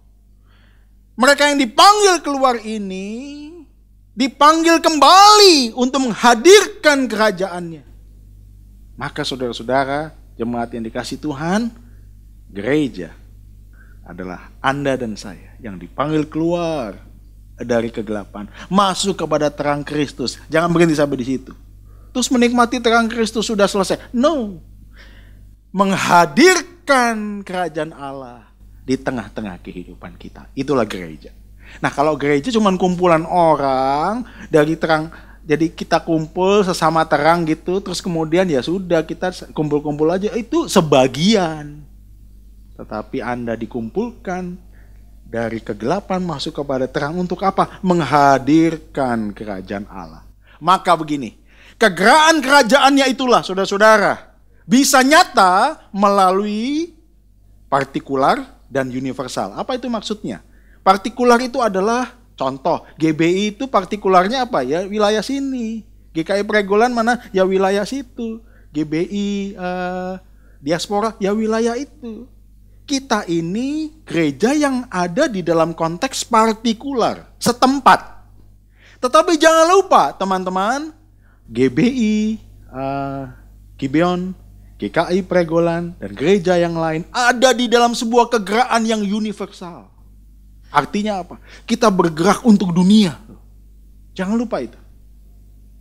Speaker 5: Mereka yang dipanggil keluar ini dipanggil kembali untuk menghadirkan kerajaannya. Maka saudara-saudara, jemaat yang dikasihi Tuhan, gereja adalah Anda dan saya yang dipanggil keluar dari kegelapan, masuk kepada terang Kristus. Jangan berhenti sampai di situ. Terus menikmati terang Kristus sudah selesai. No. Menghadirkan kerajaan Allah di tengah-tengah kehidupan kita. Itulah gereja. Nah, kalau gereja cuma kumpulan orang dari terang, jadi kita kumpul sesama terang gitu, terus kemudian ya sudah kita kumpul-kumpul aja, itu sebagian. Tetapi Anda dikumpulkan dari kegelapan masuk kepada terang untuk apa? Menghadirkan kerajaan Allah. Maka begini, kegeraan kerajaannya itulah saudara-saudara bisa nyata melalui partikular dan universal. Apa itu maksudnya? Partikular itu adalah contoh, GBI itu partikularnya apa ya? Wilayah sini. GKI Pregolan mana? Ya wilayah situ. GBI diaspora ya wilayah itu. Kita ini gereja yang ada di dalam konteks partikular, setempat. Tetapi jangan lupa teman-teman, GBI, Gibeon, GKI Pregolan, dan gereja yang lain ada di dalam sebuah kegeraan yang universal. Artinya apa? Kita bergerak untuk dunia. Jangan lupa itu.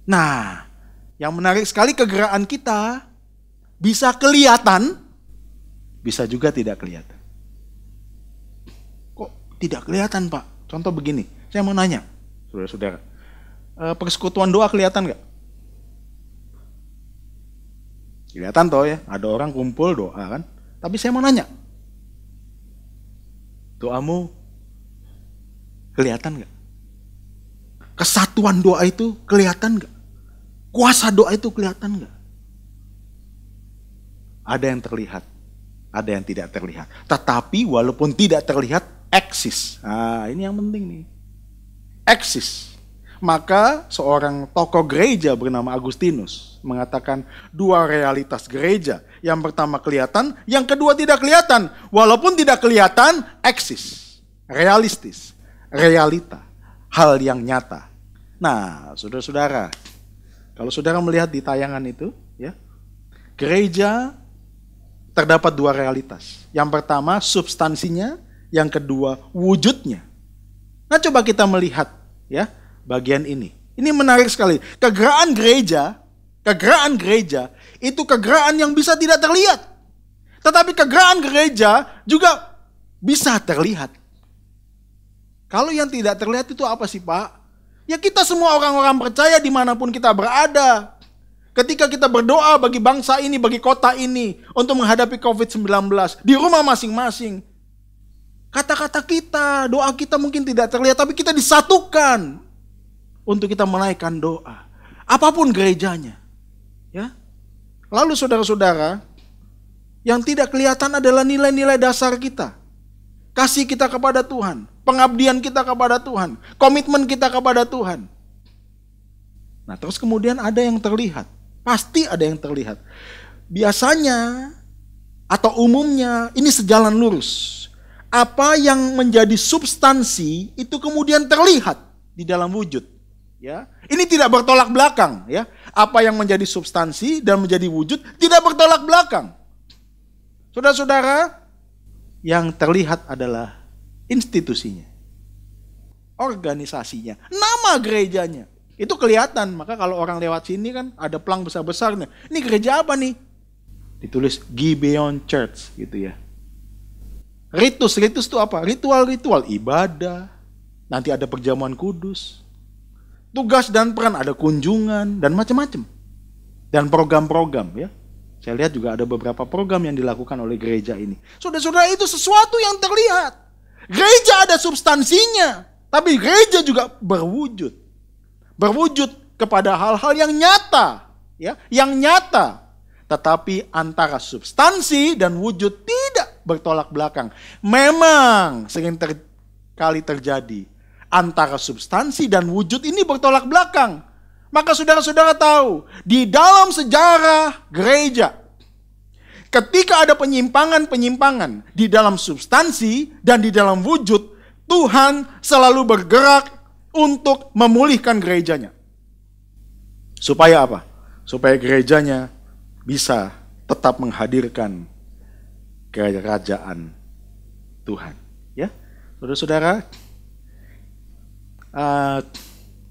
Speaker 5: Nah, yang menarik sekali kegeraan kita bisa kelihatan, bisa juga tidak kelihatan. Kok tidak kelihatan, Pak? Contoh begini, saya mau nanya, saudara-saudara, persekutuan doa kelihatan nggak? Kelihatan toh ya, ada orang kumpul doa kan. Tapi saya mau nanya, doamu kelihatan nggak? Kesatuan doa itu kelihatan nggak? Kuasa doa itu kelihatan nggak? Ada yang terlihat, ada yang tidak terlihat. Tetapi walaupun tidak terlihat, eksis. Nah, ini yang penting nih. Eksis. Maka seorang tokoh gereja bernama Agustinus mengatakan dua realitas gereja. Yang pertama kelihatan, yang kedua tidak kelihatan. Walaupun tidak kelihatan, eksis. Realistis. Realita. Hal yang nyata. Nah, saudara-saudara, kalau saudara melihat di tayangan itu, ya, gereja terdapat dua realitas. Yang pertama substansinya, yang kedua wujudnya. Nah, coba kita melihat ya bagian ini. Ini menarik sekali. Kegeraan gereja itu kegeraan yang bisa tidak terlihat. Tetapi kegeraan gereja juga bisa terlihat. Kalau yang tidak terlihat itu apa sih, Pak? Ya kita semua orang-orang percaya dimanapun kita berada. Ketika kita berdoa bagi bangsa ini, bagi kota ini, untuk menghadapi COVID-19, di rumah masing-masing. Kata-kata kita, doa kita mungkin tidak terlihat, tapi kita disatukan untuk kita menaikkan doa. Apapun gerejanya. Ya. Lalu saudara-saudara, yang tidak kelihatan adalah nilai-nilai dasar kita. Kasih kita kepada Tuhan, pengabdian kita kepada Tuhan, komitmen kita kepada Tuhan. Nah, terus kemudian ada yang terlihat. Pasti ada yang terlihat. Biasanya atau umumnya ini sejalan lurus. Apa yang menjadi substansi itu kemudian terlihat di dalam wujud. Ya, ini tidak bertolak belakang. Ya, apa yang menjadi substansi dan menjadi wujud tidak bertolak belakang. Saudara-saudara, yang terlihat adalah institusinya, organisasinya, nama gerejanya. Itu kelihatan. Maka kalau orang lewat sini kan ada pelang besar-besar nih. Ini gereja apa nih? Ditulis Gibeon Church gitu ya. Ritus itu apa? Ritual ibadah. Nanti ada perjamuan kudus. Tugas dan peran, ada kunjungan dan macam-macam. Dan program-program ya. Saya lihat juga ada beberapa program yang dilakukan oleh gereja ini. Saudara-saudara, itu sesuatu yang terlihat. Gereja ada substansinya, tapi gereja juga berwujud. Berwujud kepada hal-hal yang nyata, ya, yang nyata. Tetapi antara substansi dan wujud tidak bertolak belakang. Memang sering kali terjadi antara substansi dan wujud ini bertolak belakang. Maka saudara-saudara tahu, di dalam sejarah gereja, ketika ada penyimpangan-penyimpangan di dalam substansi dan di dalam wujud, Tuhan selalu bergerak untuk memulihkan gerejanya. Supaya apa? Supaya gerejanya bisa tetap menghadirkan kerajaan Tuhan. Ya, saudara-saudara,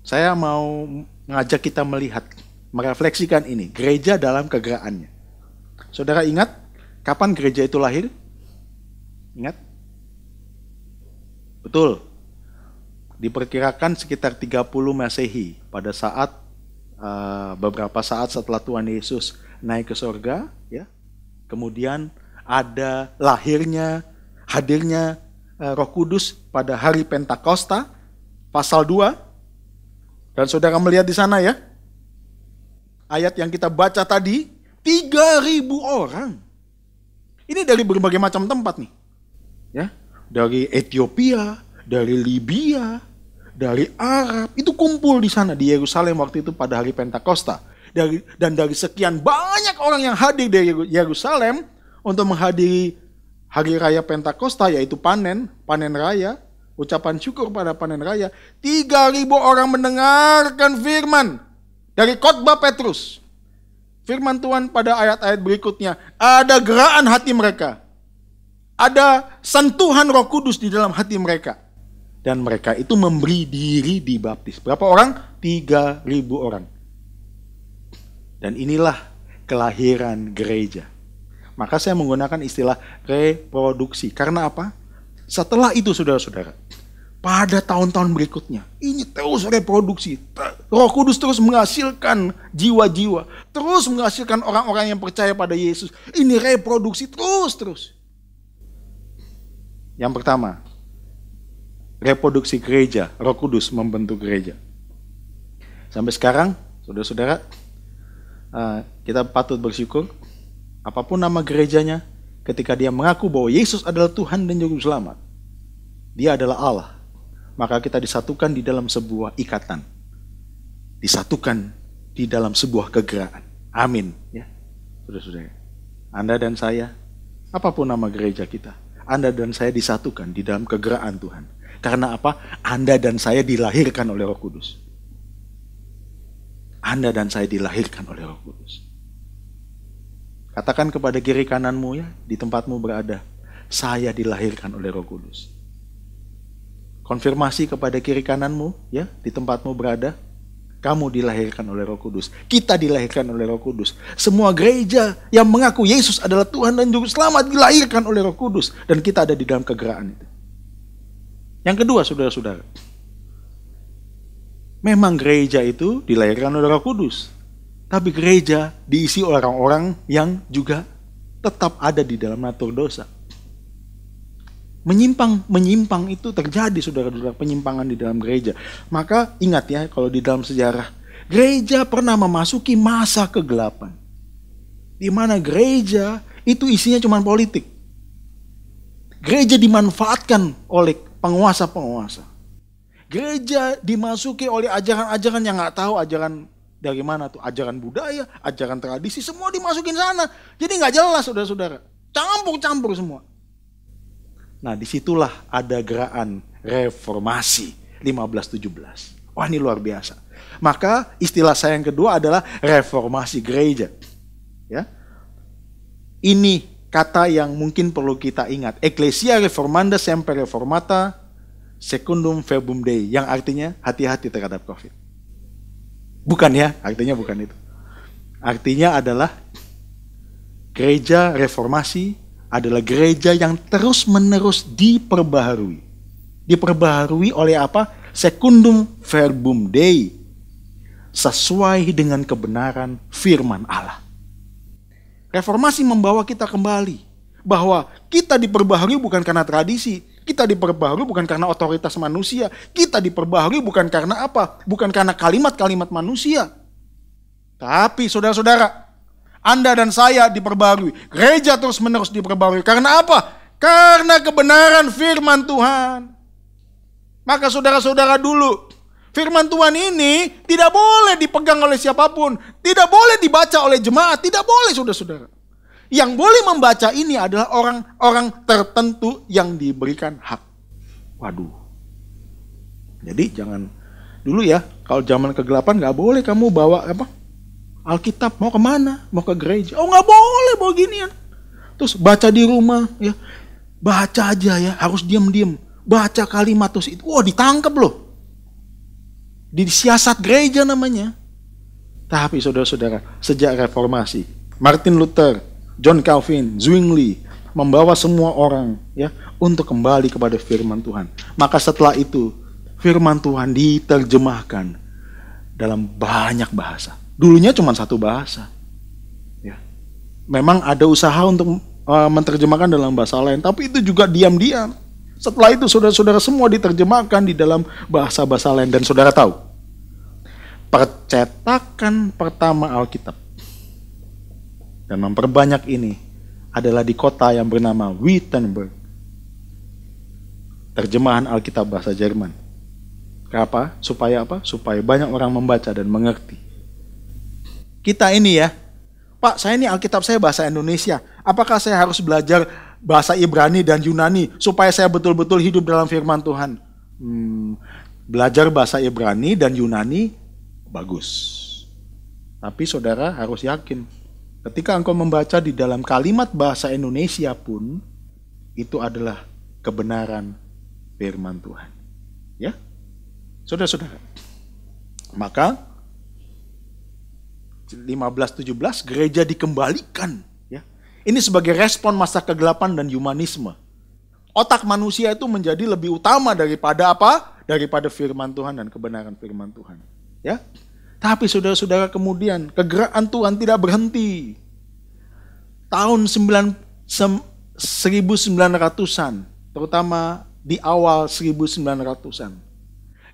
Speaker 5: saya mau mengajak kita melihat, merefleksikan ini, gereja dalam kegeraannya. Saudara ingat kapan gereja itu lahir? Ingat? Betul. Diperkirakan sekitar 30 Masehi, pada saat beberapa saat setelah Tuhan Yesus naik ke surga, ya. Kemudian ada hadirnya Roh Kudus pada hari Pentakosta, pasal 2. Dan saudara melihat di sana ya, ayat yang kita baca tadi, 3.000 orang. Ini dari berbagai macam tempat nih. Ya, dari Ethiopia, dari Libya, dari Arab, itu kumpul di sana di Yerusalem waktu itu pada hari Pentakosta. Dan dari sekian banyak orang yang hadir dari Yerusalem untuk menghadiri hari raya Pentakosta, yaitu panen raya, ucapan syukur pada panen raya, 3.000 orang mendengarkan firman dari khotbah Petrus. Firman Tuhan pada ayat-ayat berikutnya, ada gerakan hati mereka, ada sentuhan Roh Kudus di dalam hati mereka, dan mereka itu memberi diri dibaptis. Berapa orang? 3.000 orang. Dan inilah kelahiran gereja. Maka saya menggunakan istilah reproduksi. Karena apa? Setelah itu saudara-saudara, pada tahun-tahun berikutnya, ini terus reproduksi. Roh Kudus terus menghasilkan jiwa-jiwa, terus menghasilkan orang-orang yang percaya pada Yesus. Ini reproduksi terus. Yang pertama, reproduksi gereja, Roh Kudus membentuk gereja. Sampai sekarang, saudara-saudara, kita patut bersyukur, apapun nama gerejanya, ketika dia mengaku bahwa Yesus adalah Tuhan dan Juru Selamat, dia adalah Allah, maka kita disatukan di dalam sebuah ikatan, disatukan di dalam sebuah kegerakan. Amin. Ya, saudara-saudara, Anda dan saya, apapun nama gereja kita, Anda dan saya disatukan di dalam kegerakan Tuhan. Karena apa? Anda dan saya dilahirkan oleh Roh Kudus. Anda dan saya dilahirkan oleh Roh Kudus. Katakan kepada kiri kananmu ya, di tempatmu berada, saya dilahirkan oleh Roh Kudus. Konfirmasi kepada kiri kananmu ya, di tempatmu berada, kamu dilahirkan oleh Roh Kudus. Kita dilahirkan oleh Roh Kudus. Semua gereja yang mengaku Yesus adalah Tuhan dan Juru Selamat dilahirkan oleh Roh Kudus. Dan kita ada di dalam kegerakan itu. Yang kedua, saudara-saudara, memang gereja itu dilahirkan oleh Roh Kudus. Tapi gereja diisi orang-orang yang juga tetap ada di dalam natur dosa. Menyimpang itu terjadi, saudara-saudara, penyimpangan di dalam gereja. Maka ingat ya, kalau di dalam sejarah, gereja pernah memasuki masa kegelapan. Di mana gereja itu isinya cuma politik. Gereja dimanfaatkan oleh penguasa-penguasa. Gereja dimasuki oleh ajaran-ajaran yang nggak tahu ajaran dari mana tuh, ajaran budaya, ajaran tradisi, semua dimasukin sana. Jadi nggak jelas, saudara-saudara. Campur-campur semua. Nah, disitulah ada gerakan reformasi 1517. Wah, ini luar biasa. Maka istilah saya yang kedua adalah reformasi gereja. Ya, ini kata yang mungkin perlu kita ingat. Ecclesia Reformanda Semper Reformata Secundum Verbum Dei, yang artinya hati-hati terhadap COVID. Bukan ya, artinya bukan itu. Artinya adalah gereja reformasi adalah gereja yang terus-menerus diperbaharui. Diperbaharui oleh apa? Secundum Verbum Dei. Sesuai dengan kebenaran firman Allah. Reformasi membawa kita kembali. Bahwa kita diperbaharui bukan karena tradisi. Kita diperbaharui bukan karena otoritas manusia. Kita diperbaharui bukan karena apa? Bukan karena kalimat-kalimat manusia. Tapi saudara-saudara, Anda dan saya diperbaharui. Gereja terus-menerus diperbaharui. Karena apa? Karena kebenaran firman Tuhan. Maka saudara-saudara dulu, firman Tuhan ini tidak boleh dipegang oleh siapapun. Tidak boleh dibaca oleh jemaat. Tidak boleh saudara-saudara. Yang boleh membaca ini adalah orang-orang tertentu yang diberikan hak. Waduh. Jadi jangan dulu ya, kalau zaman kegelapan gak boleh kamu bawa Alkitab, mau kemana? Mau ke gereja? Oh gak boleh bawa ginian. Terus baca di rumah ya. Baca aja ya, harus diam-diam. Baca kalimat terus itu, ditangkap loh. Disiasat gereja namanya. Tapi saudara-saudara, sejak reformasi, Martin Luther, John Calvin, Zwingli membawa semua orang ya untuk kembali kepada firman Tuhan. Maka setelah itu firman Tuhan diterjemahkan dalam banyak bahasa. Dulunya cuma satu bahasa. Ya. Memang ada usaha untuk menerjemahkan dalam bahasa lain, tapi itu juga diam-diam. Setelah itu saudara-saudara semua diterjemahkan di dalam bahasa-bahasa lain. Dan saudara tahu, percetakan pertama Alkitab dan memperbanyak ini adalah di kota yang bernama Wittenberg. Terjemahan Alkitab bahasa Jerman. Kenapa? Supaya apa? Supaya banyak orang membaca dan mengerti. Kita ini ya, Pak, saya ini Alkitab saya bahasa Indonesia. Apakah saya harus belajar bahasa Ibrani dan Yunani supaya saya betul-betul hidup dalam firman Tuhan? Belajar bahasa Ibrani dan Yunani bagus. Tapi saudara harus yakin, ketika engkau membaca di dalam kalimat bahasa Indonesia pun, itu adalah kebenaran firman Tuhan. Ya, saudara-saudara. Maka 1517 gereja dikembalikan. Ya, ini sebagai respon masa kegelapan dan humanisme. Otak manusia itu menjadi lebih utama daripada apa? Daripada firman Tuhan dan kebenaran firman Tuhan. Ya, tapi saudara-saudara kemudian kegerakan Tuhan tidak berhenti. Tahun 1900-an, terutama di awal 1900-an,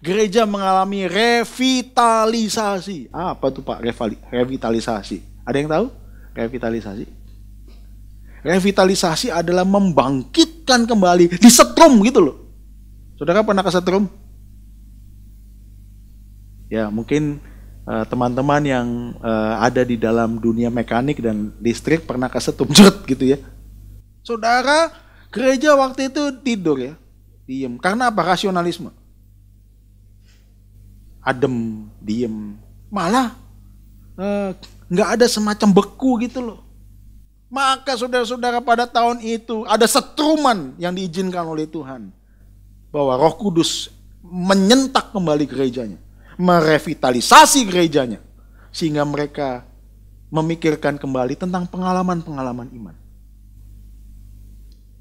Speaker 5: gereja mengalami revitalisasi. Apa tuh Pak revitalisasi? Ada yang tahu? Revitalisasi. Revitalisasi adalah membangkitkan kembali, disetrum gitu loh. Saudara pernah kesetrum? Ya mungkin teman-teman yang ada di dalam dunia mekanik dan listrik pernah kesetrum gitu ya. Saudara, gereja waktu itu tidur ya, diem. Karena apa? Rasionalisme. Adem, diem. Malah nggak ada semacam beku gitu loh. Maka saudara-saudara pada tahun itu ada setruman yang diizinkan oleh Tuhan. Bahwa Roh Kudus menyentak kembali gerejanya. Merevitalisasi gerejanya. Sehingga mereka memikirkan kembali tentang pengalaman-pengalaman iman.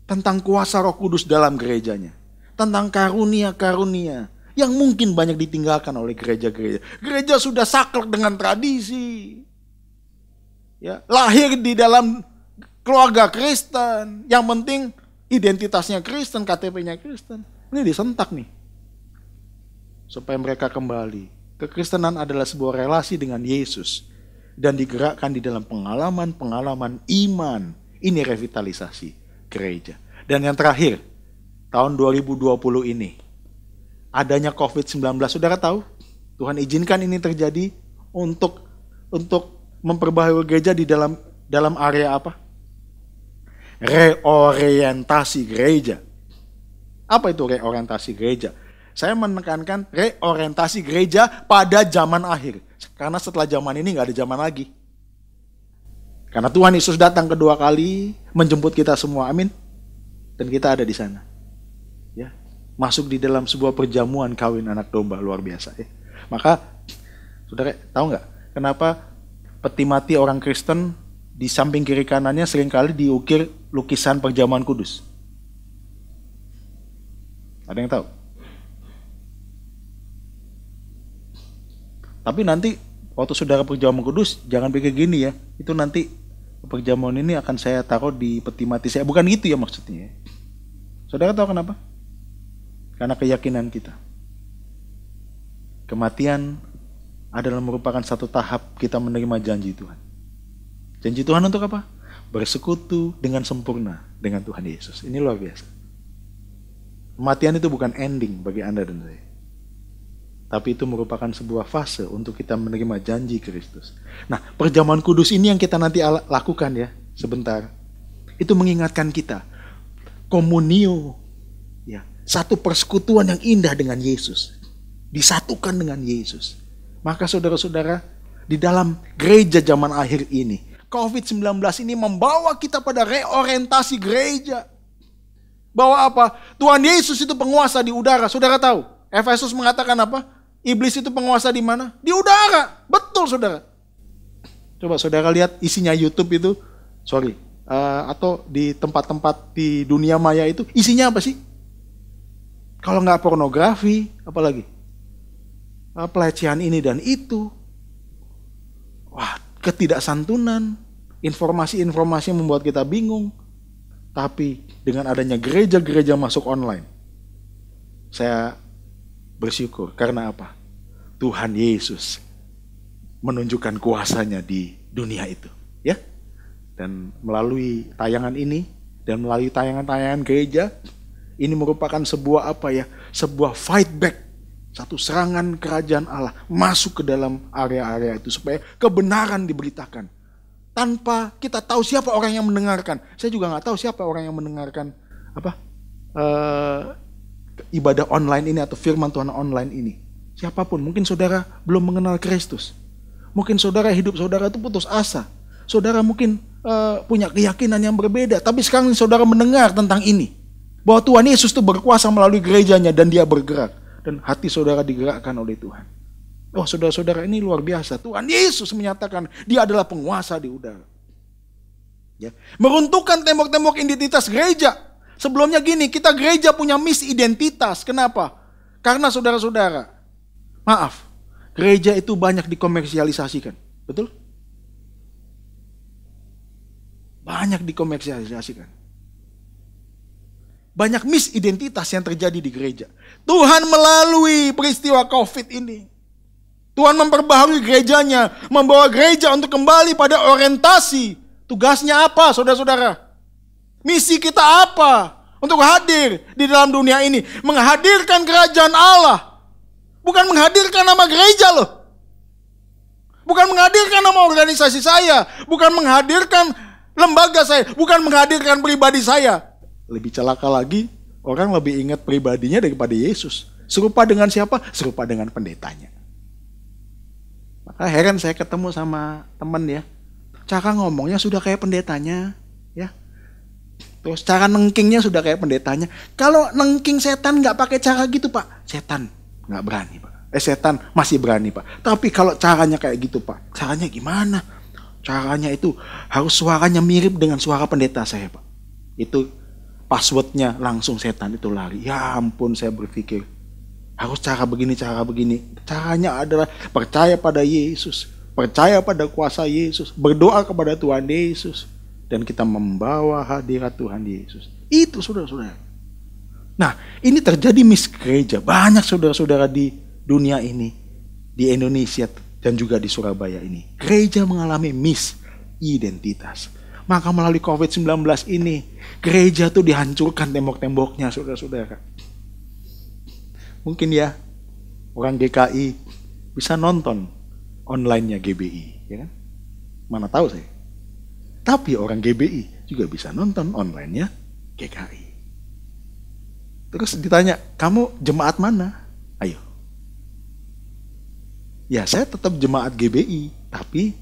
Speaker 5: Tentang kuasa Roh Kudus dalam gerejanya. Tentang karunia-karunia yang mungkin banyak ditinggalkan oleh gereja-gereja. Gereja sudah saklek dengan tradisi. Ya, lahir di dalam keluarga Kristen. Yang penting identitasnya Kristen, KTP-nya Kristen. Ini disentak nih. Supaya mereka kembali. Kekristenan adalah sebuah relasi dengan Yesus. Dan digerakkan di dalam pengalaman-pengalaman iman. Ini revitalisasi gereja. Dan yang terakhir, tahun 2020 ini. Adanya COVID-19, saudara tahu? Tuhan izinkan ini terjadi untuk memperbaharui gereja di dalam area apa? Reorientasi gereja. Apa itu reorientasi gereja? Saya menekankan reorientasi gereja pada zaman akhir. Karena setelah zaman ini nggak ada zaman lagi. Karena Tuhan Yesus datang kedua kali menjemput kita semua, amin. Dan kita ada di sana. Ya. Masuk di dalam sebuah perjamuan kawin anak domba luar biasa ya. Maka saudara tahu nggak kenapa peti mati orang Kristen di samping kiri kanannya seringkali diukir lukisan perjamuan kudus? Ada yang tahu? Tapi nanti waktu saudara perjamuan kudus jangan pikir gini ya, itu nanti perjamuan ini akan saya taruh di peti mati saya. Bukan gitu ya maksudnya. Saudara tahu kenapa? Karena keyakinan kita. Kematian adalah merupakan satu tahap kita menerima janji Tuhan. Janji Tuhan untuk apa? Bersekutu dengan sempurna dengan Tuhan Yesus. Ini luar biasa. Kematian itu bukan ending bagi Anda dan saya. Tapi itu merupakan sebuah fase untuk kita menerima janji Kristus. Nah, perjamuan kudus ini yang kita nanti lakukan ya, sebentar. Itu mengingatkan kita, komunio, ya, satu persekutuan yang indah dengan Yesus. Disatukan dengan Yesus. Maka saudara-saudara, di dalam gereja zaman akhir ini, COVID-19 ini membawa kita pada reorientasi gereja. Bahwa apa? Tuhan Yesus itu penguasa di udara. Saudara tahu, Efesus mengatakan apa? Iblis itu penguasa di mana? Di udara. Betul saudara. Coba saudara lihat isinya YouTube itu. Atau di tempat-tempat di dunia maya itu. Isinya apa sih? Kalau nggak pornografi, apalagi? Pelecehan ini dan itu. Wah, ketidaksantunan. Informasi-informasi yang membuat kita bingung. Tapi dengan adanya gereja-gereja masuk online. Saya bersyukur karena apa? Tuhan Yesus menunjukkan kuasanya di dunia itu, ya. Dan melalui tayangan ini dan melalui tayangan-tayangan gereja, ini merupakan sebuah apa ya? Sebuah fight back, satu serangan kerajaan Allah masuk ke dalam area-area itu supaya kebenaran diberitakan. Tanpa kita tahu siapa orang yang mendengarkan. Saya juga nggak tahu siapa orang yang mendengarkan ibadah online ini atau firman Tuhan online ini. Siapapun, mungkin saudara belum mengenal Kristus. Mungkin saudara hidup saudara itu putus asa. Saudara mungkin punya keyakinan yang berbeda. Tapi sekarang saudara mendengar tentang ini. Bahwa Tuhan Yesus itu berkuasa melalui gerejanya dan dia bergerak. Dan hati saudara digerakkan oleh Tuhan. Oh saudara-saudara, ini luar biasa. Tuhan Yesus menyatakan dia adalah penguasa di udara. Ya. Meruntuhkan tembok-tembok identitas gereja. Sebelumnya gini, kita gereja punya misidentitas. Kenapa? Karena saudara-saudara, maaf, gereja itu banyak dikomersialisasikan. Betul? Banyak dikomersialisasikan. Banyak misidentitas yang terjadi di gereja. Tuhan melalui peristiwa COVID ini, Tuhan memperbaharui gerejanya, membawa gereja untuk kembali pada orientasi. Tugasnya apa, saudara-saudara? Misi kita apa? Untuk hadir di dalam dunia ini. Menghadirkan kerajaan Allah. Bukan menghadirkan nama gereja loh. Bukan menghadirkan nama organisasi saya. Bukan menghadirkan lembaga saya. Bukan menghadirkan pribadi saya. Lebih celaka lagi, orang lebih ingat pribadinya daripada Yesus. Serupa dengan siapa? Serupa dengan pendetanya. Maka heran saya ketemu sama teman ya. Cara ngomongnya sudah kayak pendetanya. Ya. Terus cara nengkingnya sudah kayak pendetanya. Kalau nengking setan nggak pakai cara gitu Pak, setan nggak berani Pak. Setan masih berani Pak. Tapi kalau caranya kayak gitu Pak, caranya gimana? Caranya itu harus suaranya mirip dengan suara pendeta saya Pak. Itu passwordnya langsung setan itu lari. Ya ampun, saya berpikir harus cara begini, cara begini. Caranya adalah percaya pada Yesus, percaya pada kuasa Yesus, berdoa kepada Tuhan Yesus. Dan kita membawa hadirat Tuhan Yesus. Itu saudara-saudara. Nah, ini terjadi misgereja. Banyak saudara-saudara di dunia ini. Di Indonesia dan juga di Surabaya ini. Gereja mengalami misidentitas. Maka melalui COVID-19 ini, gereja itu dihancurkan tembok-temboknya saudara-saudara. Mungkin ya, orang GKI bisa nonton online-nya GBI. Ya kan? Mana tahu saya. Tapi orang GBI juga bisa nonton online-nya GKI. Terus ditanya, kamu jemaat mana? Ayo. Ya saya tetap jemaat GBI, tapi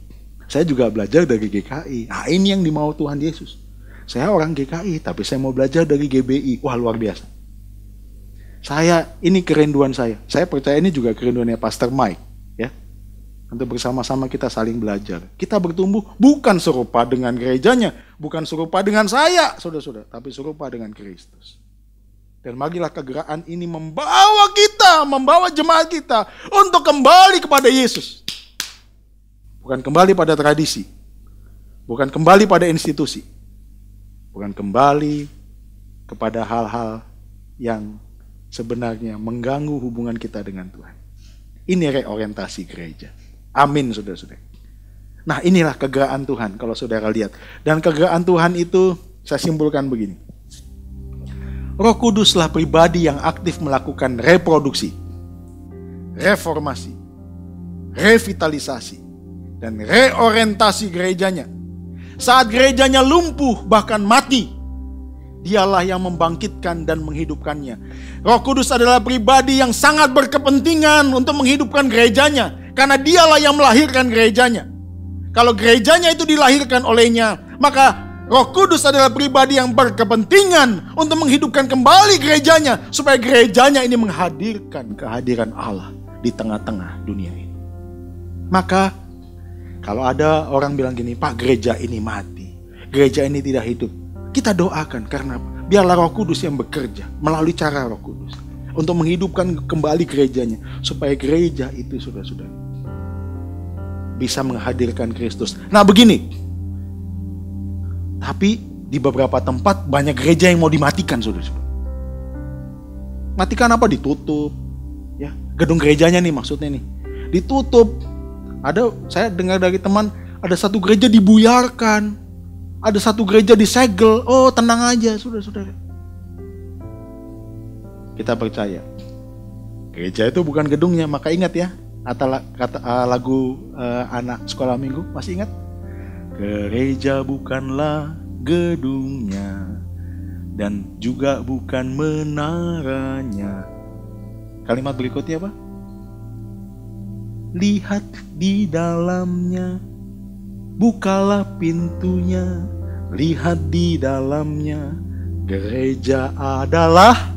Speaker 5: saya juga belajar dari GKI. Nah ini yang dimau Tuhan Yesus. Saya orang GKI, tapi saya mau belajar dari GBI. Wah luar biasa. Ini kerinduan saya. Saya percaya ini juga kerinduannya Pastor Mike. Ya. Untuk bersama-sama kita saling belajar. Kita bertumbuh bukan serupa dengan gerejanya. Bukan serupa dengan saya, saudara-saudara. Tapi serupa dengan Kristus. Dan marilah kegerakan ini membawa kita, membawa jemaat kita untuk kembali kepada Yesus. Bukan kembali pada tradisi. Bukan kembali pada institusi. Bukan kembali kepada hal-hal yang sebenarnya mengganggu hubungan kita dengan Tuhan. Ini reorientasi gereja. Amin, saudara-saudara. Nah, inilah kegeraan Tuhan kalau saudara lihat. Dan kegeraan Tuhan itu saya simpulkan begini. Roh Kuduslah pribadi yang aktif melakukan reproduksi, reformasi, revitalisasi, dan reorientasi gerejanya. Saat gerejanya lumpuh bahkan mati, Dialah yang membangkitkan dan menghidupkannya. Roh Kudus adalah pribadi yang sangat berkepentingan untuk menghidupkan gerejanya, karena Dialah yang melahirkan gerejanya. Kalau gerejanya itu dilahirkan olehnya, maka Roh Kudus adalah pribadi yang berkepentingan untuk menghidupkan kembali gerejanya, supaya gerejanya ini menghadirkan kehadiran Allah di tengah-tengah dunia ini. Maka kalau ada orang bilang gini, Pak, gereja ini mati, gereja ini tidak hidup, kita doakan, karena biarlah Roh Kudus yang bekerja melalui cara Roh Kudus untuk menghidupkan kembali gerejanya, supaya gereja itu saudara-saudara bisa menghadirkan Kristus. Nah begini, tapi di beberapa tempat banyak gereja yang mau dimatikan, saudara-saudara. Matikan apa? Ditutup, ya, gedung gerejanya nih, maksudnya nih ditutup. Ada, saya dengar dari teman, ada satu gereja dibuyarkan, ada satu gereja disegel. Oh, tenang aja, saudara-saudara. Kita percaya gereja itu bukan gedungnya. Maka ingat ya, kata lagu anak sekolah minggu, masih ingat? Gereja bukanlah gedungnya dan juga bukan menaranya. Kalimat berikutnya apa? Lihat di dalamnya, bukalah pintunya, lihat di dalamnya, gereja adalah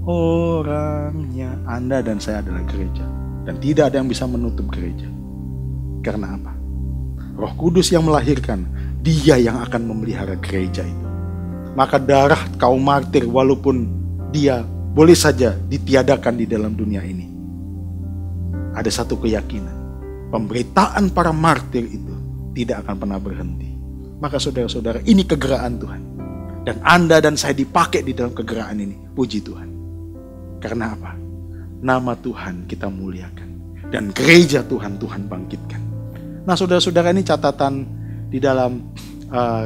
Speaker 5: orangnya. Anda dan saya adalah gereja, dan tidak ada yang bisa menutup gereja. Karena apa? Roh Kudus yang melahirkan, Dia yang akan memelihara gereja itu. Maka darah kaum martir, walaupun dia boleh saja ditiadakan di dalam dunia ini, ada satu keyakinan, pemberitaan para martir itu tidak akan pernah berhenti. Maka saudara-saudara, ini kegeraan Tuhan. Dan Anda dan saya dipakai di dalam kegeraan ini. Puji Tuhan. Karena apa? Nama Tuhan kita muliakan. Dan gereja Tuhan bangkitkan. Nah saudara-saudara, ini catatan di dalam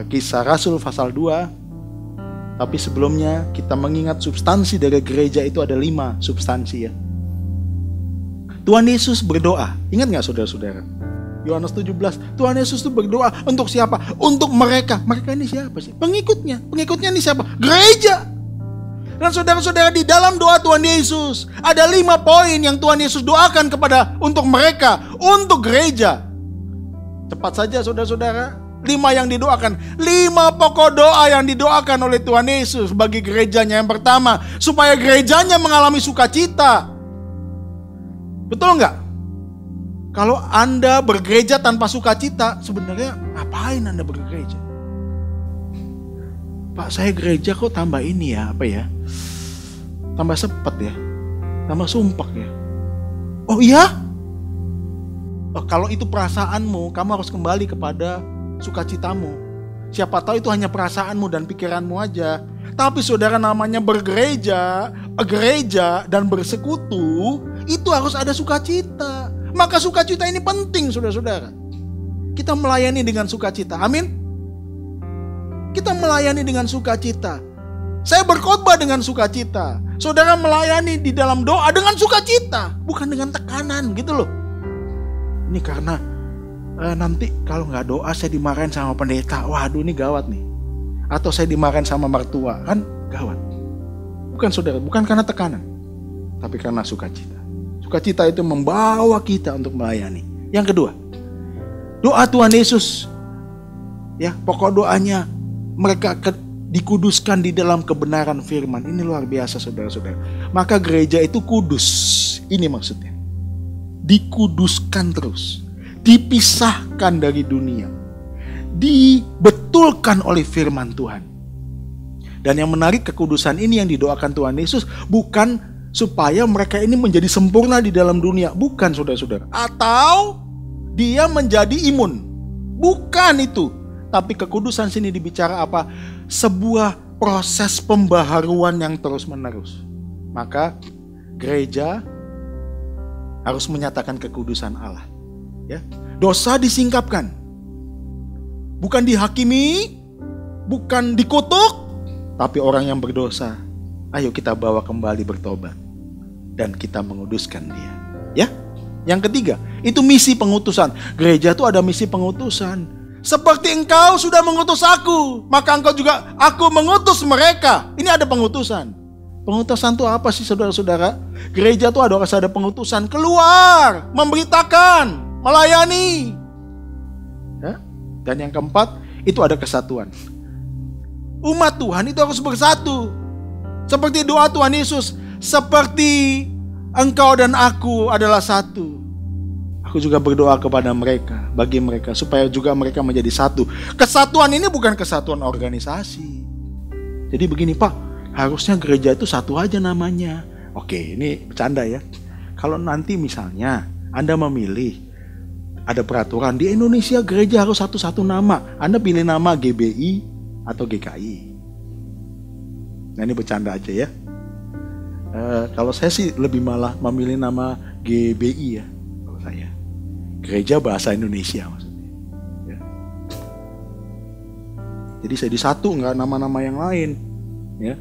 Speaker 5: Kisah Rasul pasal 2. Tapi sebelumnya kita mengingat substansi dari gereja itu ada 5 substansi ya. Tuhan Yesus berdoa. Ingat gak saudara-saudara? Yohanes 17. Tuhan Yesus itu berdoa untuk siapa? Untuk mereka. Mereka ini siapa sih? Pengikutnya. Pengikutnya ini siapa? Gereja. Dan saudara-saudara, di dalam doa Tuhan Yesus ada 5 poin yang Tuhan Yesus doakan untuk mereka. Untuk gereja. Cepat saja saudara-saudara. 5 yang didoakan. 5 pokok doa yang didoakan oleh Tuhan Yesus bagi gerejanya. Yang pertama, supaya gerejanya mengalami sukacita. Betul nggak? Kalau Anda bergereja tanpa sukacita, sebenarnya ngapain Anda bergereja? Pak, saya gereja kok tambah ini ya, apa ya? Tambah sepet ya, tambah sumpek ya. Oh iya? Oh, kalau itu perasaanmu, kamu harus kembali kepada sukacitamu. Siapa tahu itu hanya perasaanmu dan pikiranmu aja. Tapi saudara, namanya bergereja, gereja dan bersekutu, itu harus ada sukacita. Maka sukacita ini penting saudara-saudara. Kita melayani dengan sukacita. Amin. Kita melayani dengan sukacita. Saya berkhotbah dengan sukacita. Saudara melayani di dalam doa dengan sukacita. Bukan dengan tekanan gitu loh. Ini karena nanti kalau gak doa saya dimarahin sama pendeta. Waduh, ini gawat nih. Atau saya dimarahin sama mertua, kan gawat. Bukan saudara, bukan karena tekanan, tapi karena sukacita. Sukacita itu membawa kita untuk melayani. Yang kedua, doa Tuhan Yesus, ya, pokok doanya mereka dikuduskan di dalam kebenaran firman. Ini luar biasa saudara-saudara. Maka gereja itu kudus. Ini maksudnya. Dikuduskan terus, dipisahkan dari dunia, dibetulkan oleh firman Tuhan. Dan yang menarik, kekudusan ini yang didoakan Tuhan Yesus bukan supaya mereka ini menjadi sempurna di dalam dunia. Bukan saudara-saudara. Atau dia menjadi imun. Bukan itu. Tapi kekudusan sini dibicara apa? Sebuah proses pembaharuan yang terus-menerus. Maka gereja harus menyatakan kekudusan Allah. Ya. Dosa disingkapkan. Bukan dihakimi, bukan dikutuk, tapi orang yang berdosa, ayo kita bawa kembali bertobat. Dan kita menguduskan dia. Ya. Yang ketiga, itu misi pengutusan. Gereja itu ada misi pengutusan. Seperti engkau sudah mengutus aku, maka engkau juga, aku mengutus mereka. Ini ada pengutusan. Pengutusan itu apa sih saudara-saudara? Gereja itu harus ada pengutusan. Keluar, memberitakan, melayani. Ya? Dan yang keempat, itu ada kesatuan. Umat Tuhan itu harus bersatu. Seperti doa Tuhan Yesus, seperti engkau dan aku adalah satu. Aku juga berdoa kepada mereka, bagi mereka, supaya juga mereka menjadi satu. Kesatuan ini bukan kesatuan organisasi. Jadi begini Pak, harusnya gereja itu satu aja namanya. Oke, ini bercanda ya. Kalau nanti misalnya Anda memilih, ada peraturan di Indonesia gereja harus satu-satu nama. Anda pilih nama GBI atau GKI. Nah ini bercanda aja ya. Kalau saya sih lebih malah memilih nama GBI ya. Kalau saya, Gereja Bahasa Indonesia maksudnya. Ya. Jadi saya di satu, nggak nama-nama yang lain. Ya.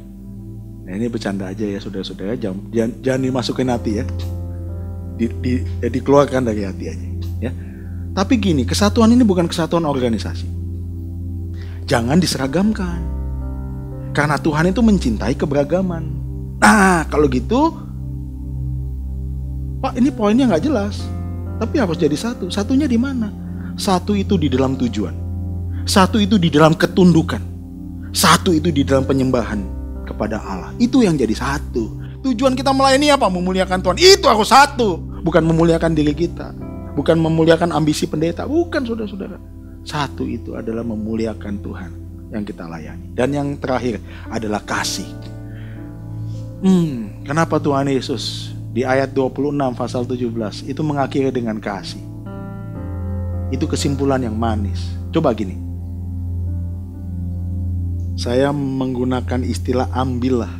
Speaker 5: Nah ini bercanda aja ya saudara-saudara. Jangan dimasukin hati ya. Dikeluarkan dari hati aja. Ya. Tapi gini, kesatuan ini bukan kesatuan organisasi. Jangan diseragamkan. Karena Tuhan itu mencintai keberagaman. Nah, kalau gitu, Pak, ini poinnya nggak jelas. Tapi harus jadi satu. Satunya di mana? Satu itu di dalam tujuan. Satu itu di dalam ketundukan. Satu itu di dalam penyembahan kepada Allah. Itu yang jadi satu. Tujuan kita melayani apa? Memuliakan Tuhan. Itu harus satu. Bukan memuliakan diri kita. Bukan memuliakan ambisi pendeta. Bukan saudara-saudara. Satu itu adalah memuliakan Tuhan yang kita layani. Dan yang terakhir adalah kasih. Kenapa Tuhan Yesus di ayat 26 pasal 17 itu mengakhiri dengan kasih? Itu kesimpulan yang manis. Coba gini. Saya menggunakan istilah ambillah.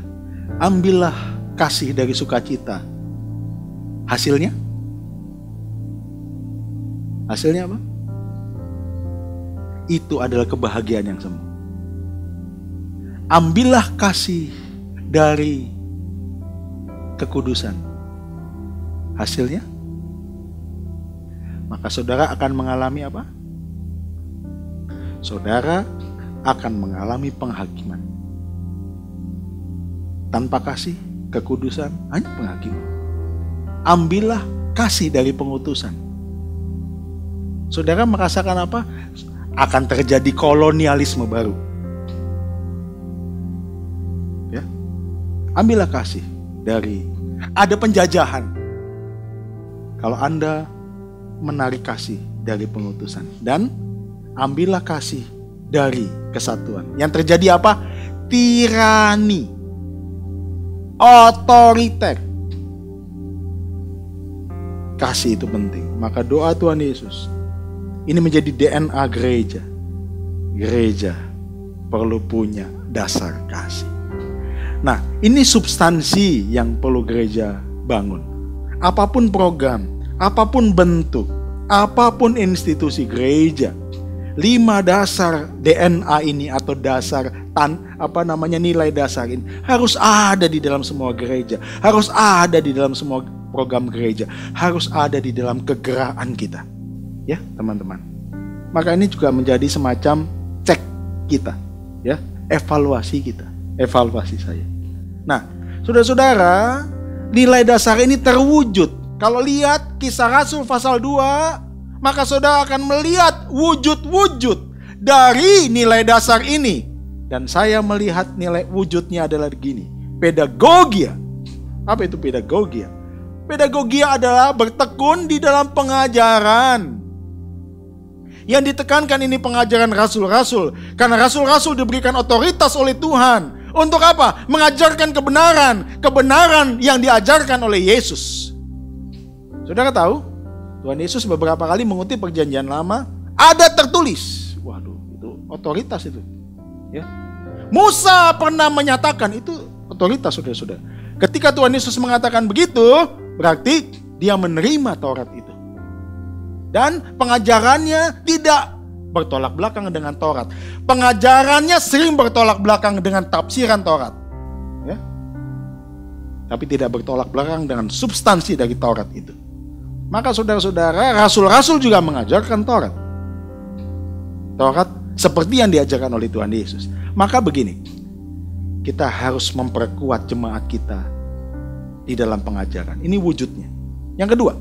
Speaker 5: Ambillah kasih dari sukacita. Hasilnya? Hasilnya apa? Itu adalah kebahagiaan yang semu. Ambillah kasih dari kekudusan. Hasilnya? Maka saudara akan mengalami apa? Saudara akan mengalami penghakiman. Tanpa kasih, kekudusan, hanya penghakiman. Ambillah kasih dari pengutusan. Saudara merasakan apa? Akan terjadi kolonialisme baru. Ya. Ambillah kasih dari, ada penjajahan. Kalau Anda menarik kasih dari pengutusan, dan ambillah kasih dari kesatuan. Yang terjadi apa? Tirani, otoriter. Kasih itu penting. Maka doa Tuhan Yesus ini menjadi DNA gereja. Gereja perlu punya dasar kasih. Nah, ini substansi yang perlu gereja bangun. Apapun program, apapun bentuk, apapun institusi gereja, 5 dasar DNA ini atau dasar nilai dasar ini harus ada di dalam semua gereja, harus ada di dalam semua program gereja, harus ada di dalam kegerakan kita. Ya, teman-teman. Maka ini juga menjadi semacam cek kita, ya, evaluasi kita, evaluasi saya. Nah, saudara-saudara, nilai dasar ini terwujud. Kalau lihat Kisah Rasul pasal 2, maka saudara akan melihat wujud-wujud dari nilai dasar ini. Dan saya melihat nilai wujudnya adalah begini, pedagogia. Apa itu pedagogia? Pedagogia adalah bertekun di dalam pengajaran. Yang ditekankan ini pengajaran rasul-rasul. Karena rasul-rasul diberikan otoritas oleh Tuhan. Untuk apa? Mengajarkan kebenaran. Kebenaran yang diajarkan oleh Yesus. Saudara tahu? Tuhan Yesus beberapa kali mengutip perjanjian lama. Ada tertulis. Waduh, itu otoritas itu. Ya. Musa pernah menyatakan, itu otoritas saudara-saudara. Ketika Tuhan Yesus mengatakan begitu, berarti dia menerima Taurat itu. Dan pengajarannya tidak bertolak belakang dengan Taurat. Pengajarannya sering bertolak belakang dengan tafsiran Taurat. Ya. Tapi tidak bertolak belakang dengan substansi dari Taurat itu. Maka saudara-saudara, rasul-rasul juga mengajarkan Taurat. Taurat seperti yang diajarkan oleh Tuhan Yesus. Maka begini, kita harus memperkuat jemaat kita di dalam pengajaran. Ini wujudnya. Yang kedua,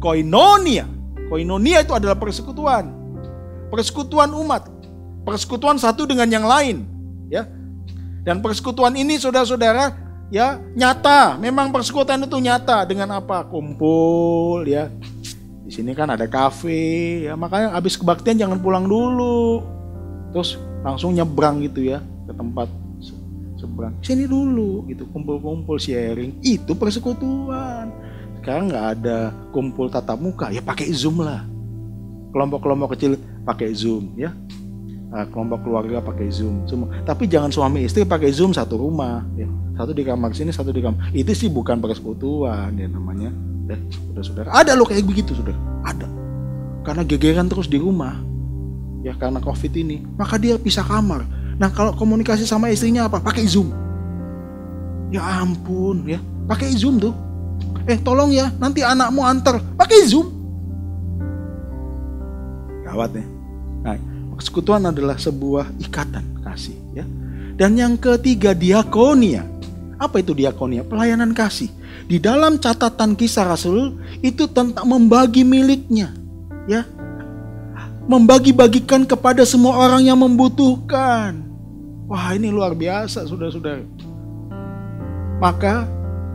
Speaker 5: koinonia. Koinonia itu adalah persekutuan. Persekutuan umat. Persekutuan satu dengan yang lain. Ya. Dan persekutuan ini saudara-saudara ya nyata. Memang persekutuan itu nyata. Dengan apa? Kumpul ya. Di sini kan ada kafe. Ya, makanya habis kebaktian jangan pulang dulu. Terus langsung nyebrang gitu ya ke tempat seberang. Sini dulu gitu, kumpul-kumpul sharing. Itu persekutuan. Sekarang nggak ada kumpul tatap muka, ya pakai Zoom lah. Kelompok-kelompok kecil pakai Zoom ya. Kelompok keluarga pakai Zoom. Semua. Tapi jangan suami istri pakai Zoom satu rumah. Ya. Satu di kamar sini, satu di kamar. Itu sih bukan persekutuan ya namanya. Saudara-saudara. Ada loh kayak begitu saudara. Ada. Karena gegeran terus di rumah. Ya karena COVID ini. Maka dia pisah kamar. Nah kalau komunikasi sama istrinya apa? Pakai Zoom. Ya ampun ya. Pakai Zoom tuh. Tolong ya, nanti anakmu antar. Pakai Zoom. Gawat ya. Nah, persekutuan adalah sebuah ikatan kasih ya. Dan yang ketiga diakonia. Apa itu diakonia? Pelayanan kasih. Di dalam catatan Kisah Rasul itu tentang membagi miliknya ya. Membagi-bagikan kepada semua orang yang membutuhkan. Wah, ini luar biasa saudara-saudara. Maka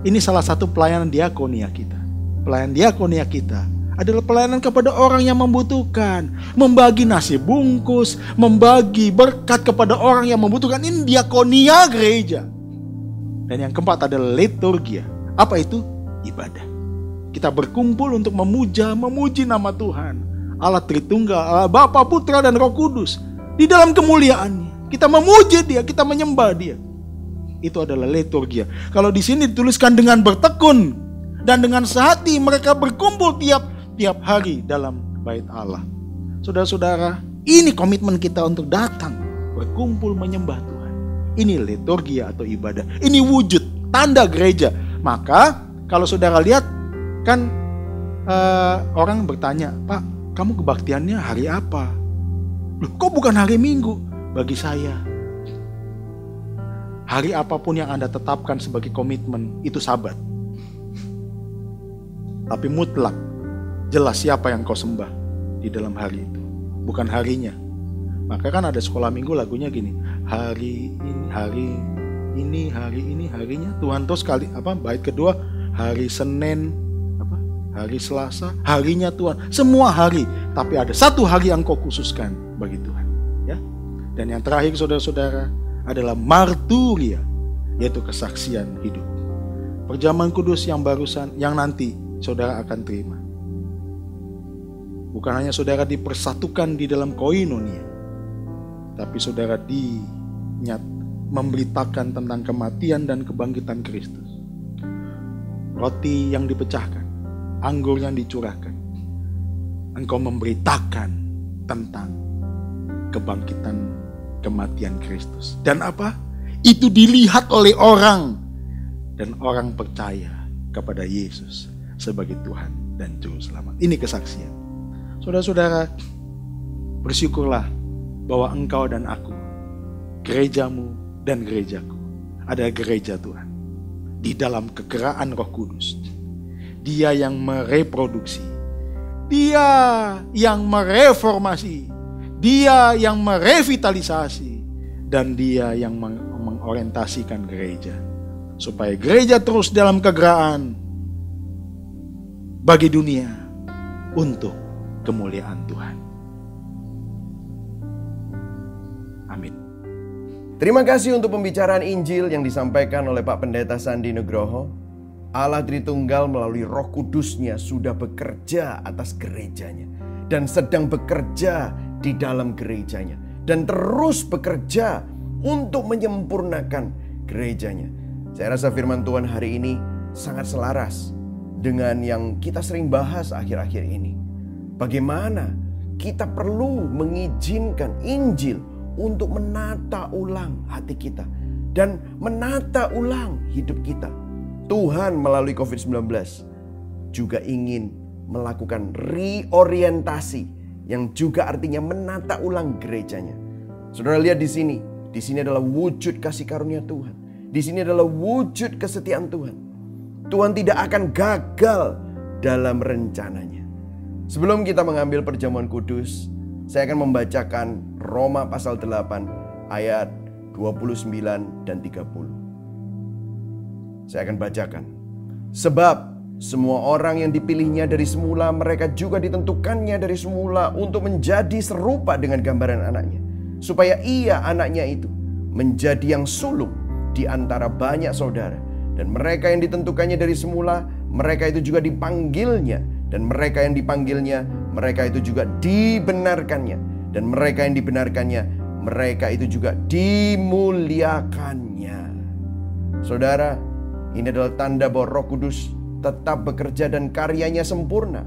Speaker 5: ini salah satu pelayanan diakonia kita. Pelayanan diakonia kita adalah pelayanan kepada orang yang membutuhkan. Membagi nasi bungkus, membagi berkat kepada orang yang membutuhkan. Ini diakonia gereja. Dan yang keempat adalah liturgia. Apa itu? Ibadah. Kita berkumpul untuk memuji nama Tuhan. Allah Tritunggal, Allah Bapa, Putra, dan Roh Kudus. Di dalam kemuliaannya. Kita memuji Dia, kita menyembah Dia. Itu adalah liturgia. Kalau di sini dituliskan dengan bertekun dan dengan sehati mereka berkumpul tiap hari dalam bait Allah. Saudara-saudara, ini komitmen kita untuk datang berkumpul menyembah Tuhan. Ini liturgia atau ibadah. Ini wujud tanda gereja. Maka kalau saudara lihat kan orang bertanya, Pak, kamu kebaktiannya hari apa? Loh, kok bukan hari Minggu? Bagi saya, hari apapun yang Anda tetapkan sebagai komitmen, itu Sabat. Tapi mutlak, jelas siapa yang kau sembah di dalam hari itu. Bukan harinya. Maka kan ada sekolah minggu lagunya gini. Hari ini, harinya Tuhan. Terus bait kedua, hari Senin, hari Selasa, harinya Tuhan. Semua hari. Tapi ada satu hari yang kau khususkan bagi Tuhan. Ya. Dan yang terakhir saudara-saudara adalah marturia, yaitu kesaksian hidup. Perjamuan kudus yang barusan, yang nanti saudara akan terima. Bukan hanya saudara dipersatukan di dalam koinonia, tapi saudara memberitakan tentang kematian dan kebangkitan Kristus. Roti yang dipecahkan, anggur yang dicurahkan. Engkau memberitakan tentang kebangkitan kematian Kristus. Dan apa? Itu dilihat oleh orang. Dan orang percaya kepada Yesus sebagai Tuhan dan Juru Selamat. Ini kesaksian. Saudara-saudara, bersyukurlah bahwa engkau dan aku, gerejamu dan gerejaku, adalah gereja Tuhan. Di dalam kegeraan Roh Kudus. Dia yang mereproduksi. Dia yang mereformasi. Dia yang merevitalisasi. Dan dia yang mengorientasikan gereja. Supaya gereja terus dalam kegeraan bagi dunia untuk kemuliaan Tuhan. Amin.
Speaker 4: Terima kasih untuk pembicaraan Injil yang disampaikan oleh Pak Pendeta Sandi Nugroho. Allah Tritunggal melalui Roh Kudus-Nya sudah bekerja atas gerejanya dan sedang bekerja di dalam gerejanya dan terus bekerja untuk menyempurnakan gerejanya. Saya rasa firman Tuhan hari ini sangat selaras dengan yang kita sering bahas akhir-akhir ini. Bagaimana kita perlu mengizinkan Injil untuk menata ulang hati kita dan menata ulang hidup kita. Tuhan melalui COVID-19 juga ingin melakukan reorientasi yang juga artinya menata ulang gerejanya. Saudara lihat di sini. Di sini adalah wujud kasih karunia Tuhan. Di sini adalah wujud kesetiaan Tuhan. Tuhan tidak akan gagal dalam rencananya. Sebelum kita mengambil perjamuan kudus, saya akan membacakan Roma pasal 8 ayat 29 dan 30. Saya akan bacakan. Sebab semua orang yang dipilihnya dari semula, mereka juga ditentukannya dari semula untuk menjadi serupa dengan gambaran anaknya, supaya ia, anaknya itu, menjadi yang sulung di antara banyak saudara. Dan mereka yang ditentukannya dari semula, mereka itu juga dipanggilnya. Dan mereka yang dipanggilnya, mereka itu juga dibenarkannya. Dan mereka yang dibenarkannya, mereka itu juga dimuliakannya. Saudara, ini adalah tanda bahwa Roh Kudus tetap bekerja dan karyanya sempurna.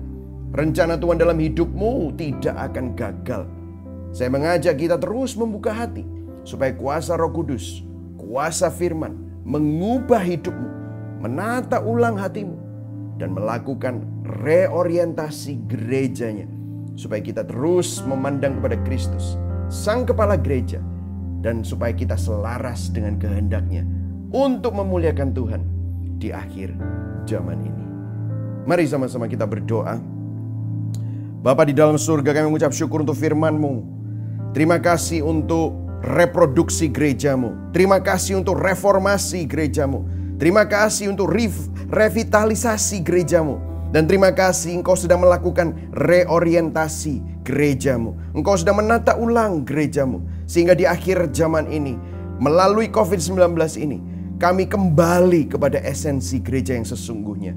Speaker 4: Rencana Tuhan dalam hidupmu tidak akan gagal. Saya mengajak kita terus membuka hati supaya kuasa Roh Kudus, kuasa firman mengubah hidupmu, menata ulang hatimu, dan melakukan reorientasi gerejanya. Supaya kita terus memandang kepada Kristus, Sang Kepala Gereja, dan supaya kita selaras dengan kehendaknya untuk memuliakan Tuhan di akhir zaman ini. Mari sama-sama kita berdoa. Bapa di dalam surga, kami mengucap syukur untuk firman-Mu. Terima kasih untuk reproduksi gerejamu. Terima kasih untuk reformasi gerejamu. Terima kasih untuk revitalisasi gerejamu. Dan terima kasih Engkau sedang melakukan reorientasi gerejamu. Engkau sedang menata ulang gerejamu. Sehingga di akhir zaman ini, melalui COVID-19 ini, kami kembali kepada esensi gereja yang sesungguhnya.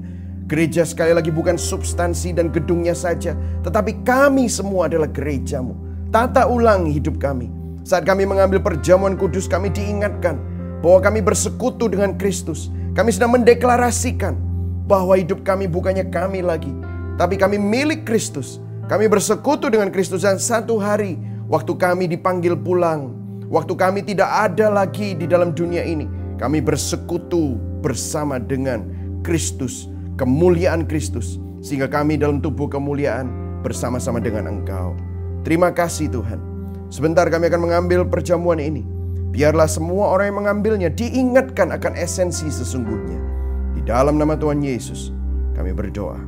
Speaker 4: Gereja sekali lagi bukan substansi dan gedungnya saja, tetapi kami semua adalah gerejamu. Tata ulang hidup kami. Saat kami mengambil perjamuan kudus, kami diingatkan bahwa kami bersekutu dengan Kristus. Kami sedang mendeklarasikan bahwa hidup kami bukannya kami lagi, tapi kami milik Kristus. Kami bersekutu dengan Kristus, dan satu hari waktu kami dipanggil pulang, waktu kami tidak ada lagi di dalam dunia ini, kami bersekutu bersama dengan Kristus, kemuliaan Kristus, sehingga kami dalam tubuh kemuliaan bersama-sama dengan Engkau. Terima kasih Tuhan. Sebentar kami akan mengambil perjamuan ini. Biarlah semua orang yang mengambilnya diingatkan akan esensi sesungguhnya. Di dalam nama Tuhan Yesus kami berdoa.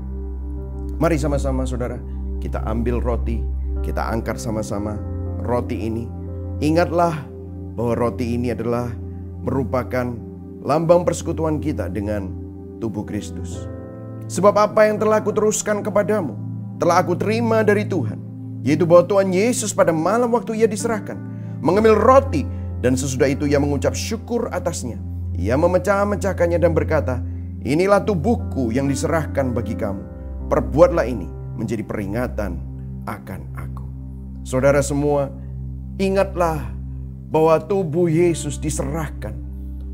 Speaker 4: Mari sama-sama saudara, kita ambil roti, kita angkat sama-sama roti ini. Ingatlah bahwa roti ini adalah merupakan lambang persekutuan kita dengan tubuh Kristus. Sebab apa yang telah aku teruskan kepadamu, telah aku terima dari Tuhan, yaitu bahwa Tuhan Yesus pada malam waktu ia diserahkan, mengambil roti, dan sesudah itu ia mengucap syukur atasnya. Ia memecah-mecahkannya dan berkata, inilah tubuhku yang diserahkan bagi kamu. Perbuatlah ini menjadi peringatan akan aku. Saudara semua, ingatlah bahwa tubuh Yesus diserahkan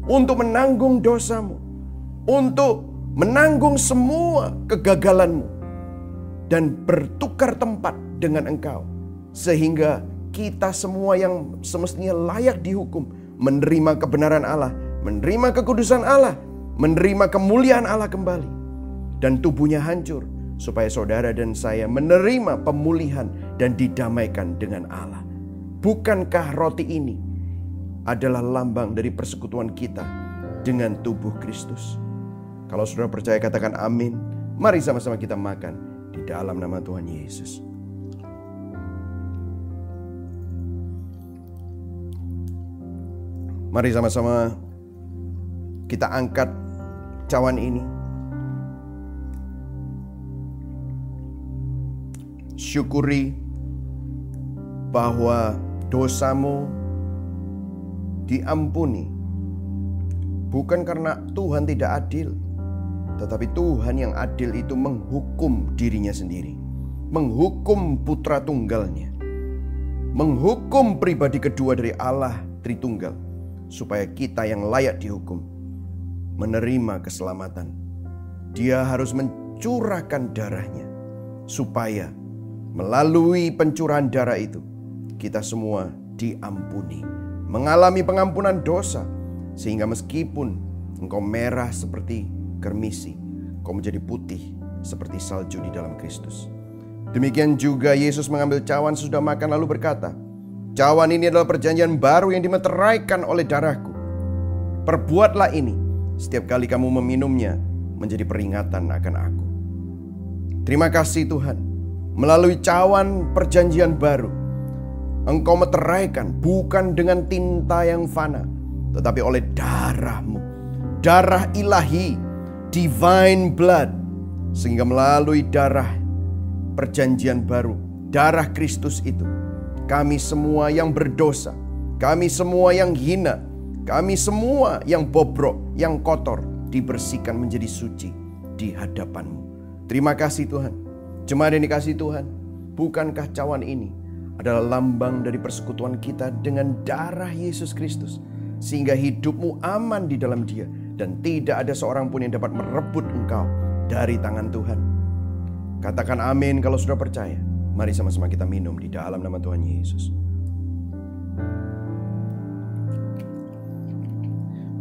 Speaker 4: untuk menanggung dosamu, untuk menanggung semua kegagalanmu, dan bertukar tempat dengan engkau. Sehingga kita semua yang semestinya layak dihukum, menerima kebenaran Allah, menerima kekudusan Allah, menerima kemuliaan Allah kembali. Dan tubuhnya hancur, supaya saudara dan saya menerima pemulihan dan didamaikan dengan Allah. Bukankah roti ini adalah lambang dari persekutuan kita dengan tubuh Kristus? Kalau saudara percaya katakan amin. Mari sama-sama kita makan di dalam nama Tuhan Yesus. Mari sama-sama kita angkat cawan ini. Syukuri bahwa dosamu diampuni. Bukan karena Tuhan tidak adil, tetapi Tuhan yang adil itu menghukum dirinya sendiri, menghukum putra tunggalnya. menghukum pribadi kedua dari Allah Tritunggal, supaya kita yang layak dihukum menerima keselamatan. Dia harus mencurahkan darahnya, supaya melalui pencurahan darah itu kita semua diampuni, mengalami pengampunan dosa, sehingga meskipun engkau merah seperti kermisi, engkau menjadi putih seperti salju di dalam Kristus. Demikian juga Yesus mengambil cawan sesudah makan lalu berkata, "Cawan ini adalah perjanjian baru yang dimeteraikan oleh darahku. Perbuatlah ini setiap kali kamu meminumnya menjadi peringatan akan aku." Terima kasih Tuhan, melalui cawan perjanjian baru Engkau meteraikan bukan dengan tinta yang fana, tetapi oleh darah-Mu, darah ilahi, divine blood, sehingga melalui darah perjanjian baru, darah Kristus itu, kami semua yang berdosa, kami semua yang hina, kami semua yang bobrok, yang kotor, dibersihkan menjadi suci di hadapan-Mu. Terima kasih Tuhan. Jemaat yang dikasihi Tuhan, bukankah cawan ini adalah lambang dari persekutuan kita dengan darah Yesus Kristus, sehingga hidupmu aman di dalam Dia, dan tidak ada seorang pun yang dapat merebut engkau dari tangan Tuhan. Katakan amin kalau sudah percaya. Mari sama-sama kita minum di dalam nama Tuhan Yesus.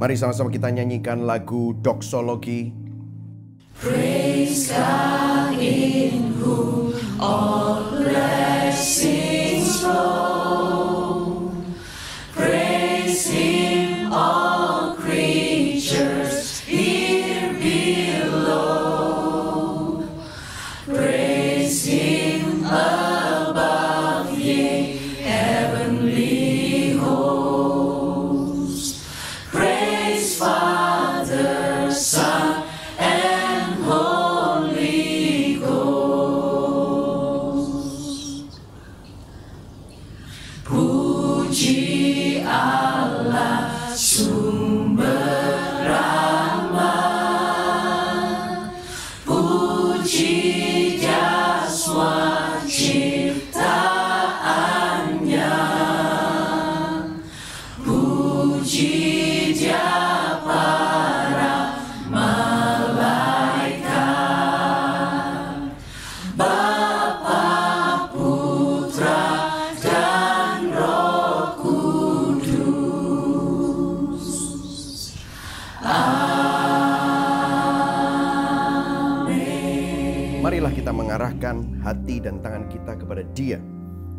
Speaker 4: Mari sama-sama kita nyanyikan lagu doksologi.
Speaker 6: Praise God in whom all blessings flow. Praise Him all creatures here below. Praise Him above, ye heavenly hosts. Praise Father, Son, and Holy Ghost. Puji Allah sumber rahmat, puji jaswa ciptaannya, puji Dia para malaikat, Bapa, Putra, dan Roh Kudus. Amin.
Speaker 4: Marilah kita mengarahkan hati dan tangan kita kepada Dia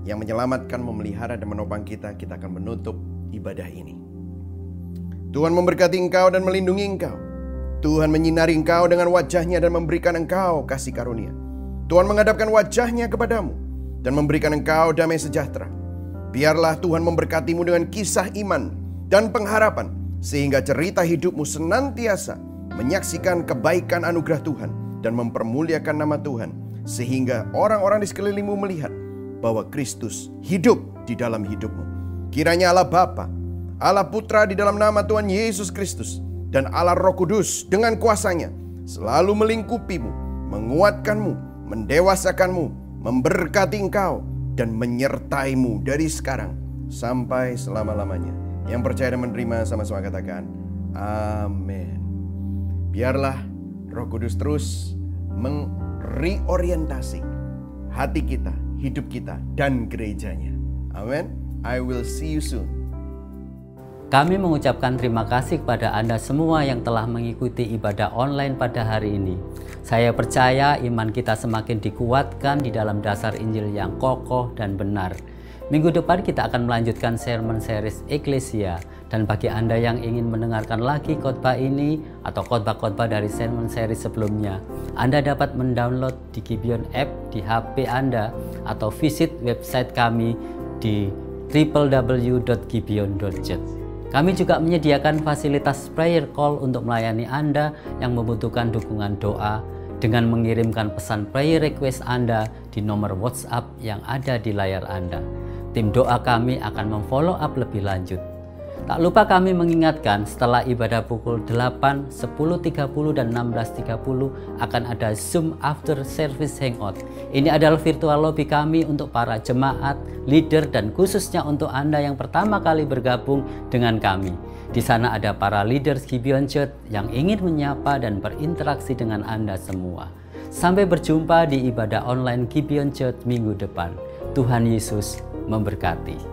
Speaker 4: yang menyelamatkan, memelihara, dan menopang kita. Kita akan menutup ibadah ini. Tuhan memberkati engkau dan melindungi engkau. Tuhan menyinari engkau dengan wajah-Nya dan memberikan engkau kasih karunia. Tuhan menghadapkan wajah-Nya kepadamu dan memberikan engkau damai sejahtera. Biarlah Tuhan memberkatimu dengan kisah iman dan pengharapan, sehingga cerita hidupmu senantiasa menyaksikan kebaikan anugerah Tuhan dan mempermuliakan nama Tuhan, sehingga orang-orang di sekelilingmu melihat bahwa Kristus hidup di dalam hidupmu. Kiranya Allah Bapa, Allah Putra di dalam nama Tuhan Yesus Kristus, dan Allah Roh Kudus dengan kuasa-Nya selalu melingkupimu, menguatkanmu, mendewasakanmu, memberkati engkau, dan menyertaimu dari sekarang sampai selama-lamanya. Yang percaya dan menerima sama-sama katakan amin. Biarlah Roh Kudus terus mereorientasi hati kita, hidup kita, dan gerejanya. Amin. I will see you soon.
Speaker 1: Kami mengucapkan terima kasih kepada Anda semua yang telah mengikuti ibadah online pada hari ini. Saya percaya iman kita semakin dikuatkan di dalam dasar Injil yang kokoh dan benar. Minggu depan kita akan melanjutkan sermon series Eklesia. Dan bagi Anda yang ingin mendengarkan lagi khotbah ini atau khotbah-khotbah dari sermon series sebelumnya, Anda dapat mendownload di Gibeon App di HP Anda atau visit website kami di www.gibeon.church. Kami juga menyediakan fasilitas prayer call untuk melayani Anda yang membutuhkan dukungan doa dengan mengirimkan pesan prayer request Anda di nomor WhatsApp yang ada di layar Anda. Tim doa kami akan memfollow up lebih lanjut. Tak lupa kami mengingatkan setelah ibadah pukul 8, 10.30 dan 16.30 akan ada Zoom After Service Hangout. Ini adalah virtual lobby kami untuk para jemaat, leader, dan khususnya untuk Anda yang pertama kali bergabung dengan kami. Di sana ada para leaders Gibeon Church yang ingin menyapa dan berinteraksi dengan Anda semua. Sampai berjumpa di ibadah online Gibeon Church minggu depan. Tuhan Yesus memberkati.